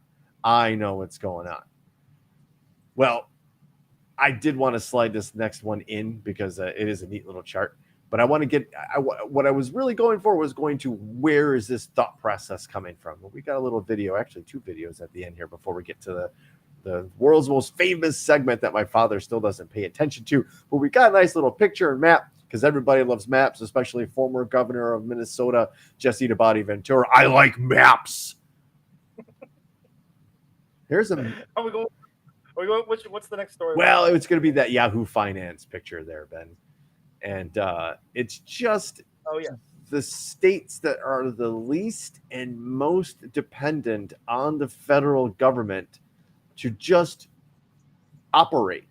Well, I did want to slide this next one in because it is a neat little chart. But I want to what I was really going for was going to where is this thought process coming from? Well, we got a little video, actually 2 videos at the end here before we get to the world's most famous segment that my father still doesn't pay attention to. But we got a nice little picture and map because everybody loves maps, especially former governor of Minnesota, Jesse the Body Ventura. I like maps. Here's a. What's the next story? Well, it's going to be that Yahoo Finance picture there, Ben. And it's just the states that are the least and most dependent on the federal government to just operate.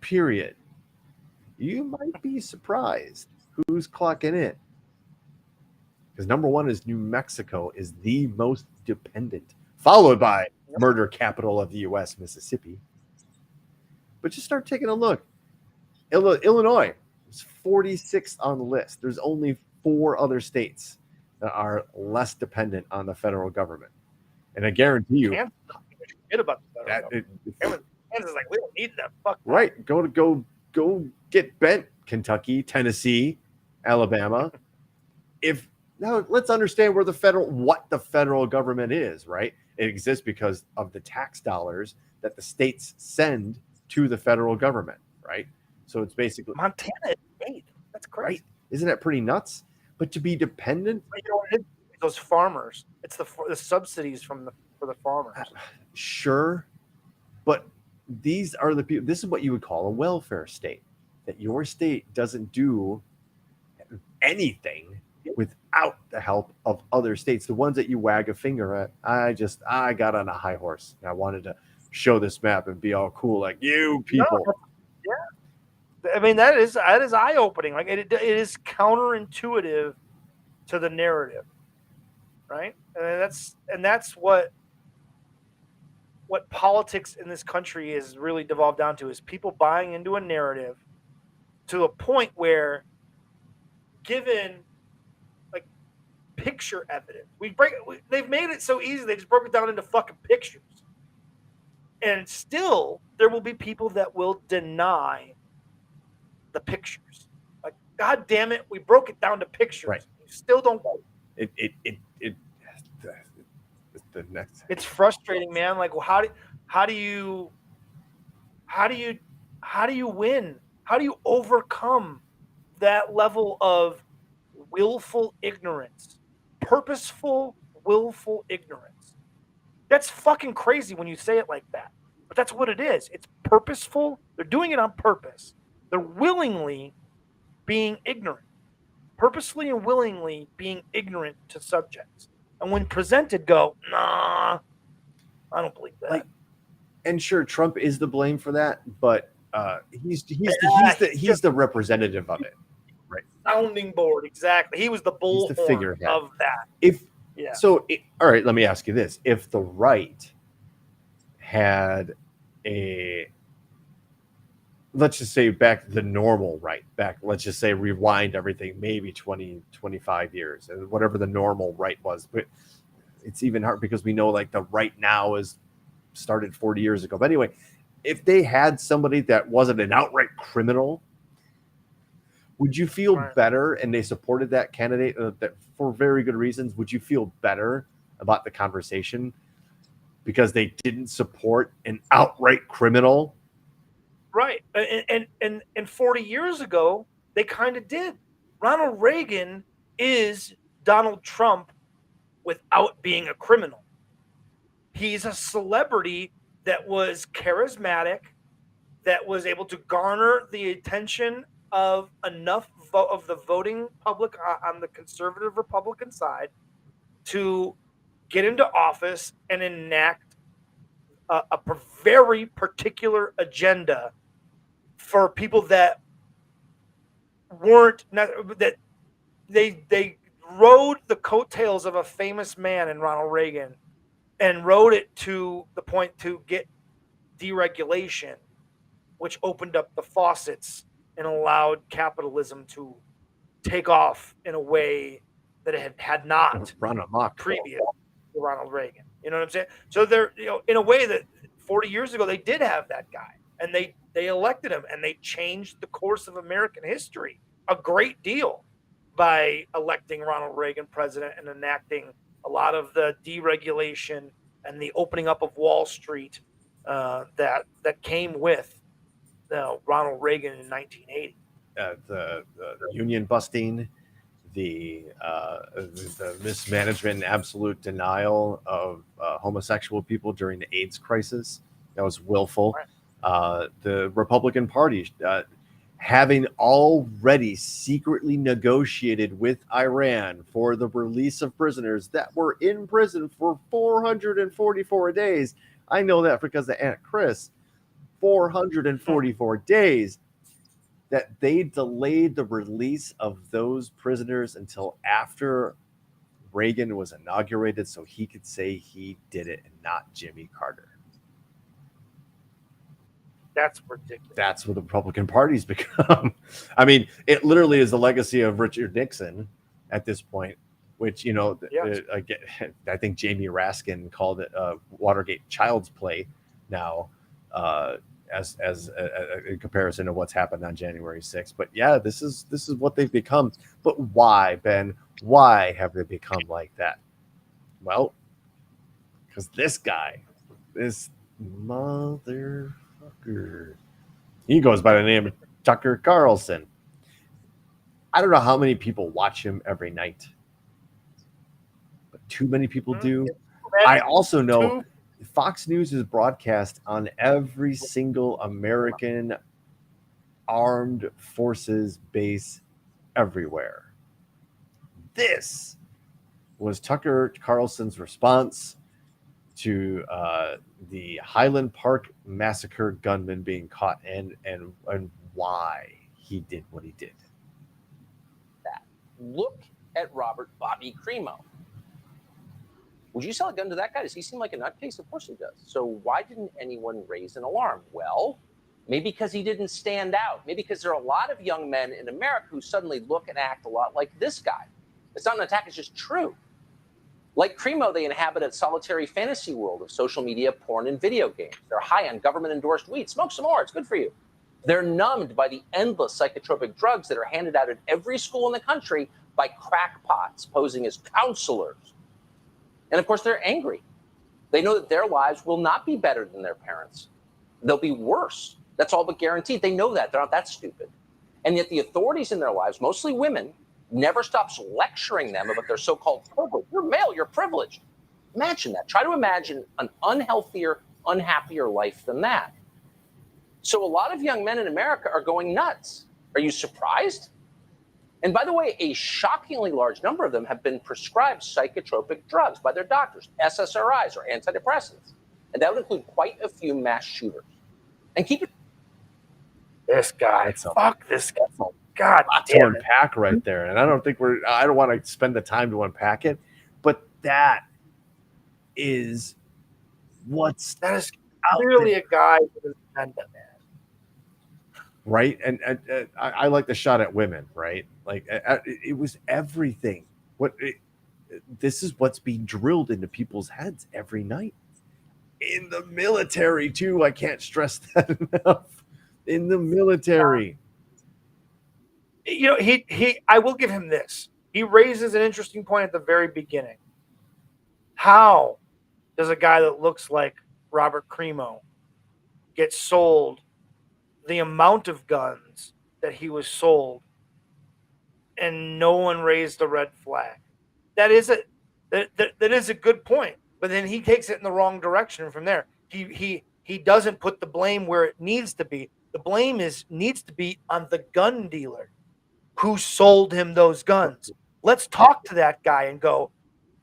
Period. You might be surprised who's clocking in. Because number 1 is New Mexico is the most dependent, followed by murder capital of the U.S., Mississippi. But just start taking a look. Illinois is 46th on the list. There's only 4 other states that are less dependent on the federal government, and I guarantee you, forget about the federal government. Kansas is like, we don't need that. Fuck. Right? Go get bent. Kentucky, Tennessee, Alabama. Now let's understand what the federal government is. Right? It exists because of the tax dollars that the states send to the federal government. Right? So it's basically Montana is 8. That's crazy. Right? Isn't that pretty nuts? But to be dependent, those farmers, it's the subsidies for the farmers. Sure, but these are the people. This is what you would call a welfare state. That your state doesn't do anything without without the help of other states, the ones that you wag a finger at. I got on a high horse and I wanted to show this map and be all cool like you people. No, yeah. I mean, that is eye opening. Like it is counterintuitive to the narrative, right? And that's what politics in this country is really devolved down to, is people buying into a narrative to a point where, given like picture evidence, they've made it so easy. They just broke it down into fucking pictures, and still there will be people that will deny the pictures. Like, God damn it, we broke it down to pictures. Right. You still don't. The next. It's frustrating, man. Like, well, how do you win? How do you overcome that level of willful ignorance, purposeful willful ignorance? That's fucking crazy when you say it like that, but that's what it is. It's purposeful. They're doing it on purpose. They're willingly being ignorant, purposely and willingly being ignorant to subjects. And when presented, go, nah, I don't believe that. And sure, Trump is the blame for that, but he's the representative of it, right? Sounding board, exactly. He was the bullhorn figurehead of that. All right, let me ask you this: if the right had let's just say back the normal right, let's just say rewind everything maybe 20, 25 years, and whatever the normal right was, but it's even hard because we know like the right now is started 40 years ago. But anyway, if they had somebody that wasn't an outright criminal, would you feel better? And they supported that candidate that for very good reasons. Would you feel better about the conversation because they didn't support an outright criminal? Right. And 40 years ago, they kind of did. Ronald Reagan is Donald Trump without being a criminal. He's a celebrity that was charismatic, that was able to garner the attention of enough of the voting public on the conservative Republican side to get into office and enact a very particular agenda for people that weren't, that they rode the coattails of a famous man in Ronald Reagan and rode it to the point to get deregulation, which opened up the faucets and allowed capitalism to take off in a way that it had not previous to Ronald Reagan. You know what I'm saying? So they're, in a way that 40 years ago, they did have that guy, and they elected him, and they changed the course of American history a great deal by electing Ronald Reagan president and enacting a lot of the deregulation and the opening up of Wall Street that came with Ronald Reagan in 1980. The union busting, the mismanagement and absolute denial of homosexual people during the AIDS crisis, that was willful. Right. The Republican Party having already secretly negotiated with Iran for the release of prisoners that were in prison for 444 days. I know that because of Aunt Chris. 444 days that they delayed the release of those prisoners until after Reagan was inaugurated so he could say he did it and not Jimmy Carter. That's ridiculous. That's what the Republican Party's become. I mean, it literally is the legacy of Richard Nixon at this point, which, I think Jamie Raskin called it Watergate child's play now, as in comparison to what's happened on January 6th. But yeah, this is what they've become. But why, Ben? Why have they become like that? Well, because this guy, this motherfucker, he goes by the name of Tucker Carlson. I don't know how many people watch him every night, but too many people do. I also know Fox News is broadcast on every single American armed forces base everywhere. this was Tucker Carlson's response to the Highland Park massacre gunman being caught and why he did what he did. Look at Bobby Cremo. Would you sell a gun to that guy? Does he seem like a nutcase? Of course he does. So why didn't anyone raise an alarm? Well, maybe because he didn't stand out. Maybe because there are a lot of young men in America who suddenly look and act a lot like this guy. It's not an attack, it's just true. Like Cremo, they inhabit a solitary fantasy world of social media, porn, and video games. They're high on government-endorsed weed. Smoke some more, it's good for you. They're numbed by the endless psychotropic drugs that are handed out at every school in the country by crackpots posing as counselors. And of course, they're angry. They know that their lives will not be better than their parents. They'll be worse. That's all but guaranteed. They know that. They're not that stupid. And yet the authorities in their lives, mostly women, never stops lecturing them about their so-called privilege. You're male, you're privileged. Imagine that. Try to imagine an unhealthier, unhappier life than that. So a lot of young men in America are going nuts. Are you surprised? And by the way, a shockingly large number of them have been prescribed psychotropic drugs by their doctors, SSRIs or antidepressants. And that would include quite a few mass shooters. And keep it. This guy, fuck this guy. God To damn it. unpack right there. And I don't want to spend the time to unpack it, but that is That is clearly a guy with an agenda, man. right? And I like the shot at women, right? Like it was everything. This is what's being drilled into people's heads every night. In the military too. I can't stress that enough. In the military. You know, I will give him this. He raises an interesting point at the very beginning. How does a guy that looks like Robert Cremo get sold the amount of guns that he was sold and no one raised a red flag? That is a good point. But then he takes it in the wrong direction from there. He doesn't put the blame where it needs to be. The blame needs to be on the gun dealer who sold him those guns. Let's talk to that guy and go,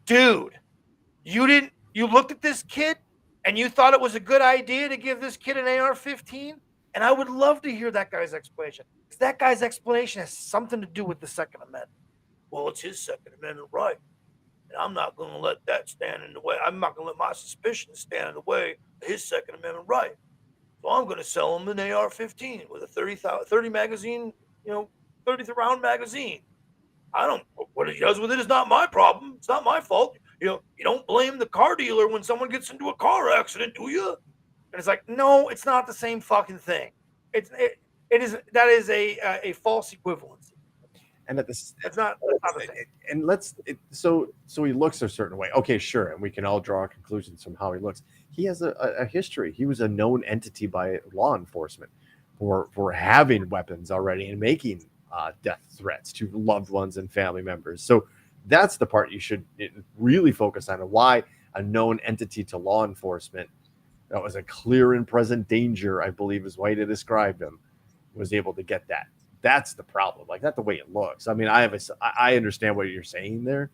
dude, you looked at this kid and you thought it was a good idea to give this kid an AR-15? And I would love to hear that guy's explanation, because that guy's explanation has something to do with the Second Amendment. Well, it's his Second Amendment right, and I'm not going to let that stand in the way. I'm not going to let my suspicions stand in the way of his Second Amendment right. So I'm going to sell him an AR-15 with a 30 magazine, 30 round magazine. What he does with it is not my problem. It's not my fault. You don't blame the car dealer when someone gets into a car accident, do you? And it's like, no, it's not the same fucking thing. That is a false equivalency. And that's not the same. And so he looks a certain way. Okay, sure, and we can all draw conclusions from how he looks. He has a history. He was a known entity by law enforcement for having weapons already and making death threats to loved ones and family members. So that's the part you should really focus on, and why a known entity to law enforcement that was a clear and present danger, I believe is the way to describe him, was able to get that. That's the problem. Like, not the way it looks. I mean, I understand what you're saying there,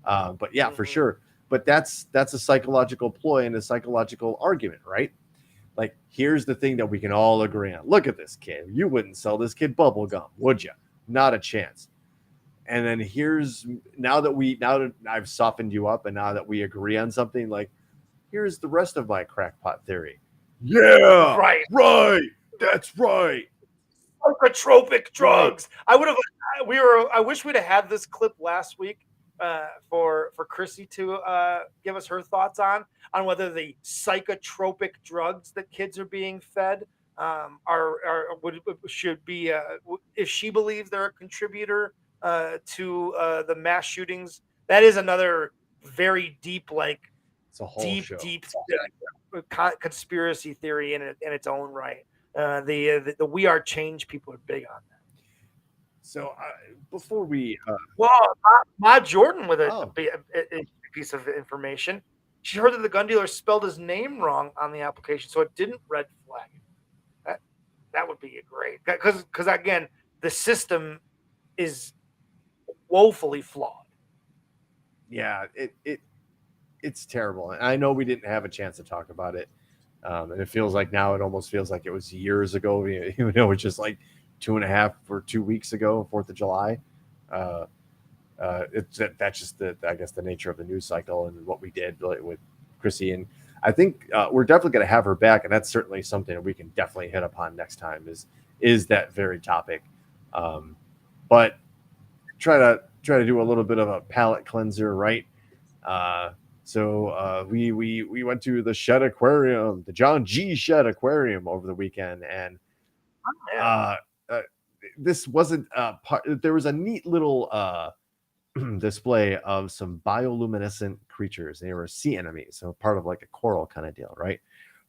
but yeah, for sure. But that's a psychological ploy and a psychological argument, right? Like, here's the thing that we can all agree on. Look at this kid. You wouldn't sell this kid bubble gum, would you? Not a chance. And then now that I've softened you up, and now that we agree on something, like, here's the rest of my crackpot theory. Yeah, right. That's right. Psychotropic drugs. I wish we'd have had this clip last week for Chrissy to give us her thoughts on whether the psychotropic drugs that kids are being fed should be if she believes they're a contributor to the mass shootings. That is another very deep, it's a whole deep conspiracy theory in its own right. The We Are Change people are big on that. So before we Ma Jordan with a piece of information. She heard that the gun dealer spelled his name wrong on the application, so it didn't red flag it. That would be great, because again, the system is woefully flawed. yeah, it's terrible. And I know we didn't have a chance to talk about it. And it feels like now it almost feels like it was years ago. You know, it's just like 2 weeks ago, 4th of July. That's just I guess the nature of the news cycle and what we did with Chrissy. And I think we're definitely going to have her back, and that's certainly something that we can definitely hit upon next time. Is that very topic? But try to do a little bit of a palate cleanser, right? So we went to the Shed Aquarium, the John G. Shed Aquarium over the weekend, and this wasn't part. There was a neat little display of some bioluminescent creatures. They were sea anemones, so part of like a coral kind of deal, right?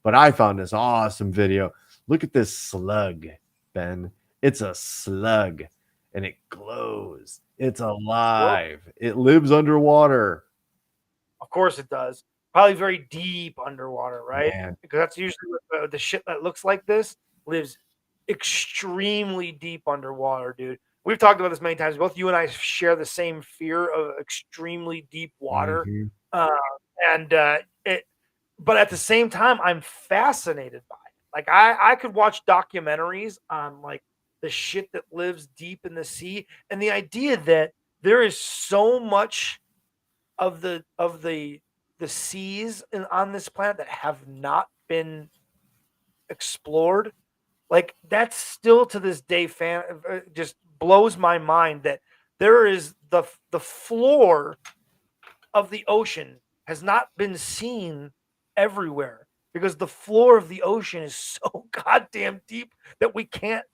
But I found this awesome video. Look at this slug, Ben. It's a slug, and it glows. It's alive. It lives underwater. Of course it does. Probably very deep underwater, right? Man. Because that's usually what, the shit that looks like this lives extremely deep underwater, dude. We've talked about this many times. Both you and I share the same fear of extremely deep water. But at the same time, I'm fascinated by it. Like I could watch documentaries on like the shit that lives deep in the sea, and the idea that there is so much of the seas on this planet that have not been explored, like that's still to this day just blows my mind that there is the floor of the ocean has not been seen everywhere, because the floor of the ocean is so goddamn deep that we can't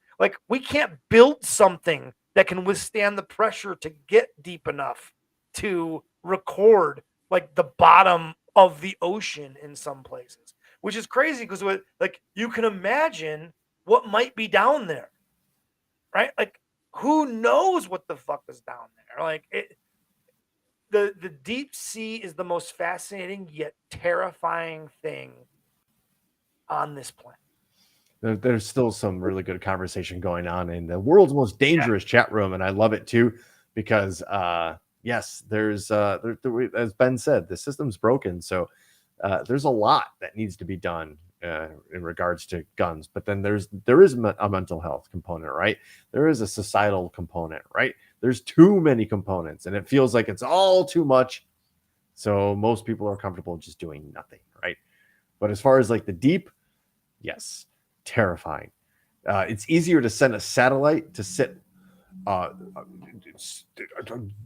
build something that can withstand the pressure to get deep enough to record like the bottom of the ocean in some places, which is crazy because like you can imagine what might be down there, right? Like who knows what the fuck is down there? Like the deep sea is the most fascinating yet terrifying thing on this planet. There's still some really good conversation going on in the world's most dangerous chat room, and I love it too because yes, there's as Ben said, the system's broken, so there's a lot that needs to be done in regards to guns. But then there is a mental health component, right? There is a societal component, right? There's too many components, and it feels like it's all too much. So most people are comfortable just doing nothing, right? But as far as like the deep, yes, terrifying. It's easier to send a satellite to sit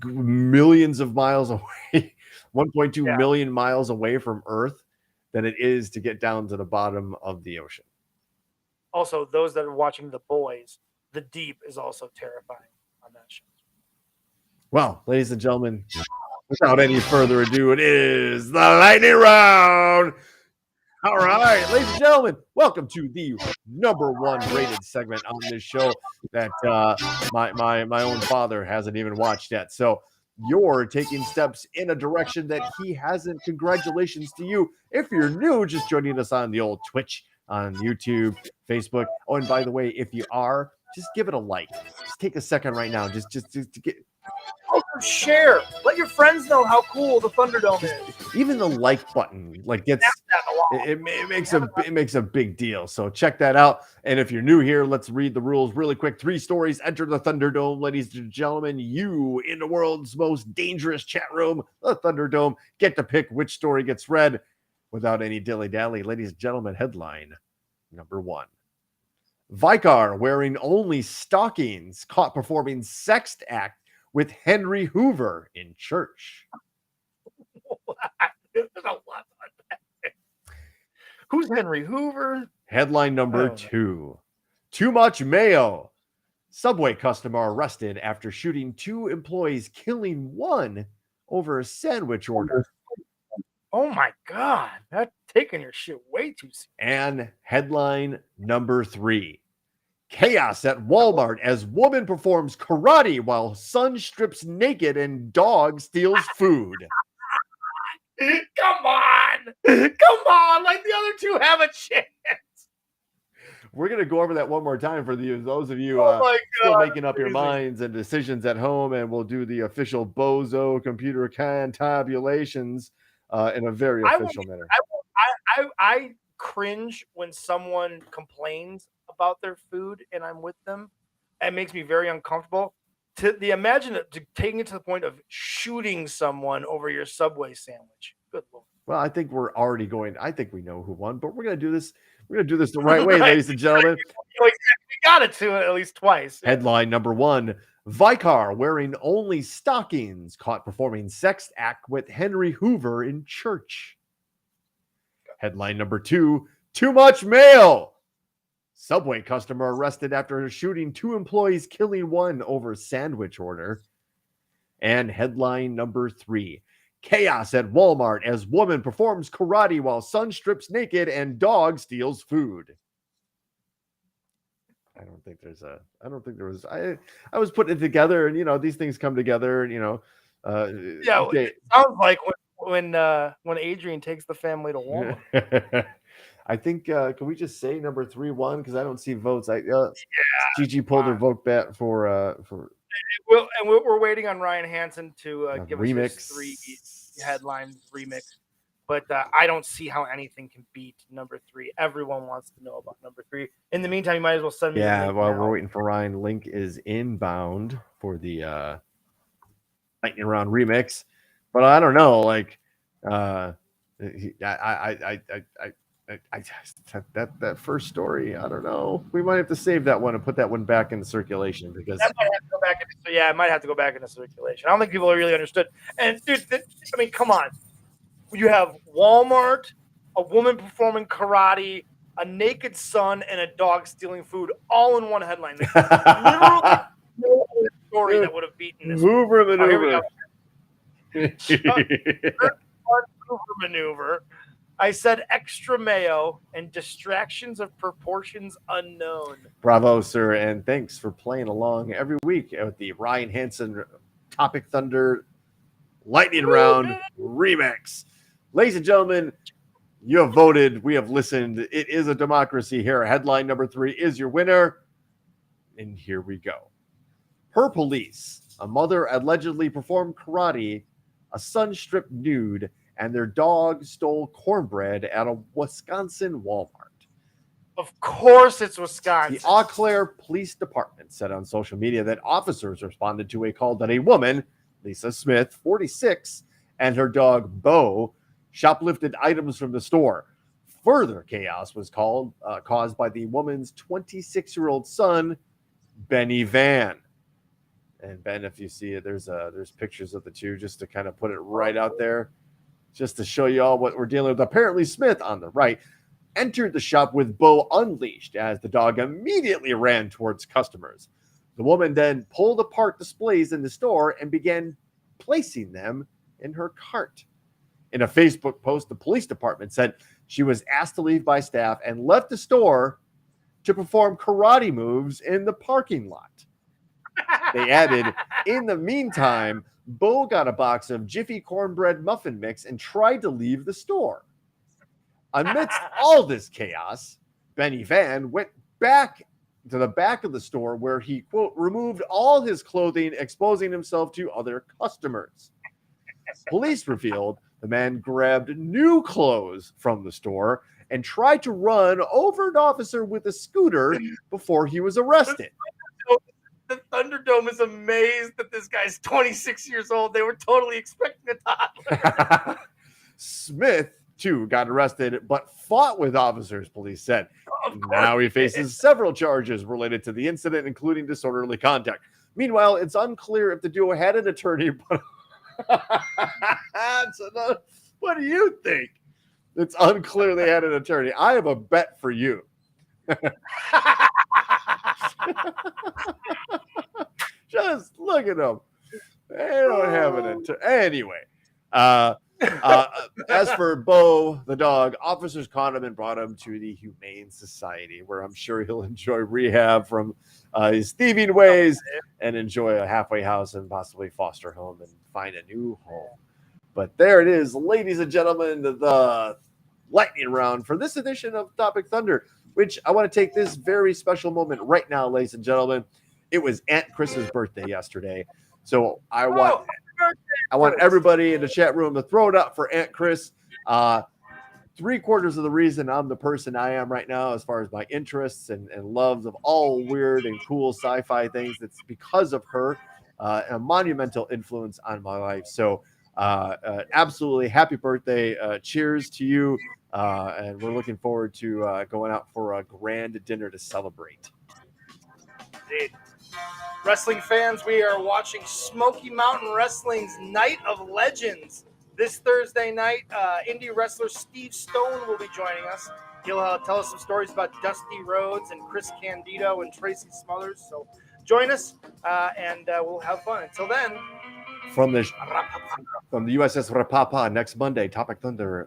millions of miles away, 1.2 million miles away from Earth, than it is to get down to the bottom of the ocean. Also, those that are watching The Boys, the deep is also terrifying on that show. Well, ladies and gentlemen, without any further ado, it is the lightning round. All right, ladies and gentlemen, welcome to the #1 rated segment on this show that my own father hasn't even watched yet. So you're taking steps in a direction that he hasn't. Congratulations to you. If you're new, just joining us on the old Twitch, on YouTube, Facebook. Oh, and by the way, if you are, just give it a like. Just take a second right now. Just to get. Also share. Let your friends know how cool the Thunderdome is. Even the like button gets it makes a big deal. So check that out. And if you're new here, let's read the rules really quick. 3 stories enter the Thunderdome, ladies and gentlemen. You in the world's most dangerous chat room, the Thunderdome, get to pick which story gets read. Without any dilly-dally, ladies and gentlemen, headline number 1. Vicar wearing only stockings caught performing sex act with Henry Hoover in church. There's a lot on that. Who's Henry Hoover? Headline number 2. Too much mayo. Subway customer arrested after shooting 2 employees, killing 1 over a sandwich order. Oh my God. That's taking your shit way too serious. And headline number 3. Chaos at Walmart as woman performs karate while son strips naked and dog steals food. Come on. Like the other 2 have a chance. we're gonna go over that one more time for those of you Oh my still God, making up your amazing. minds and decisions at home, and we'll do the official Bozo computer tabulations in a very I official won't- manner. I cringe when someone complains about their food and I'm with them. It makes me very uncomfortable. Imagine taking it to the point of shooting someone over your Subway sandwich. Good Lord. Well, I think we're already going. I think we know who won, but we're gonna do this. We're gonna do this the right way, ladies and gentlemen. We got it to at least twice. Headline number 1: Vicar wearing only stockings caught performing sex act with Henry Hoover in church. Headline number 2: Too much mail. Subway customer arrested after shooting 2 employees, killing 1 over sandwich order. And headline number 3: Chaos at Walmart as woman performs karate while son strips naked and dog steals food. I don't think there was. I was putting it together, and these things come together, and Yeah, it sounds like when Adrian takes the family to Walmart. I think can we just say number 3 won, because I don't see votes. Gigi pulled her vote back for We're waiting on Ryan Hansen to give remix. us his 3 headlines remix. But I don't see how anything can beat number 3. Everyone wants to know about number 3. In the meantime, you might as well send me. Yeah, while we're waiting for Ryan, link is inbound for the lightning round remix. But I don't know, like, that first story. I don't know. We might have to save that one and put that one back into circulation, because That might have to go back it might have to go back into circulation. I don't think people really understood. And dude, I mean, come on. You have Walmart, a woman performing karate, a naked son, and a dog stealing food, all in one headline. There's literally no other story that would have beaten this. Hoover Oh, here we maneuver. go. Hoover maneuver. I said extra mayo and distractions of proportions unknown. Bravo, sir, and thanks for playing along every week with the Ryan Hansen Topic Thunder Lightning Round remix. Ladies and gentlemen, you have voted. We have listened. It is a democracy here. Headline number 3 is your winner. And here we go. Per police, a mother allegedly performed karate, a son stripped nude, and their dog stole cornbread at a Wisconsin Walmart. Of course it's Wisconsin. The Eau Claire Police Department said on social media that officers responded to a call that a woman, Lisa Smith, 46, and her dog, Bo, shoplifted items from the store. Further chaos was caused by the woman's 26-year-old son, Benny Van. And Ben, if you see it, there's pictures of the two, just to kind of put it right out there, just to show you all what we're dealing with. Apparently, Smith, on the right, entered the shop with Bo unleashed as the dog immediately ran towards customers. The woman then pulled apart displays in the store and began placing them in her cart. In a Facebook post, the police department said she was asked to leave by staff and left the store to perform karate moves in the parking lot. They added, in the meantime, Bo got a box of Jiffy cornbread muffin mix and tried to leave the store. Amidst all this chaos, Benny Van went back to the back of the store where he, quote, removed all his clothing, exposing himself to other customers. Police revealed the man grabbed new clothes from the store and tried to run over an officer with a scooter before he was arrested. The Thunderdome is amazed that this guy's 26 years old. They were totally expecting a toddler. Smith, too, got arrested but fought with officers, police said. Now he faces several charges related to the incident, including disorderly conduct. Meanwhile, it's unclear if the duo had an attorney, but what do you think? It's unclear they had an attorney. I have a bet for you. Just look at them. They don't have an attorney. Anyway, as for Bo, the dog, officers caught him and brought him to the Humane Society, where I'm sure he'll enjoy rehab from his thieving ways and enjoy a halfway house and possibly foster home and find a new home. But there it is, ladies and gentlemen, the lightning round for this edition of Topic Thunder. which I want to take this very special moment right now, ladies and gentlemen. It was Aunt Chris's birthday yesterday. So I want everybody in the chat room to throw it up for Aunt Chris. 3/4 of the reason I'm the person I am right now, as far as my interests and loves of all weird and cool sci-fi things, it's because of her, a monumental influence on my life. So absolutely happy birthday. Cheers to you. And we're looking forward to going out for a grand dinner to celebrate. Indeed. Wrestling fans, we are watching Smoky Mountain Wrestling's Night of Legends this Thursday night. Indie wrestler Steve Stone will be joining us. He'll tell us some stories about Dusty Rhodes and Chris Candido and Tracy Smothers. So join us, and we'll have fun. Until then, From the USS Rapapa next Monday, Topic Thunder.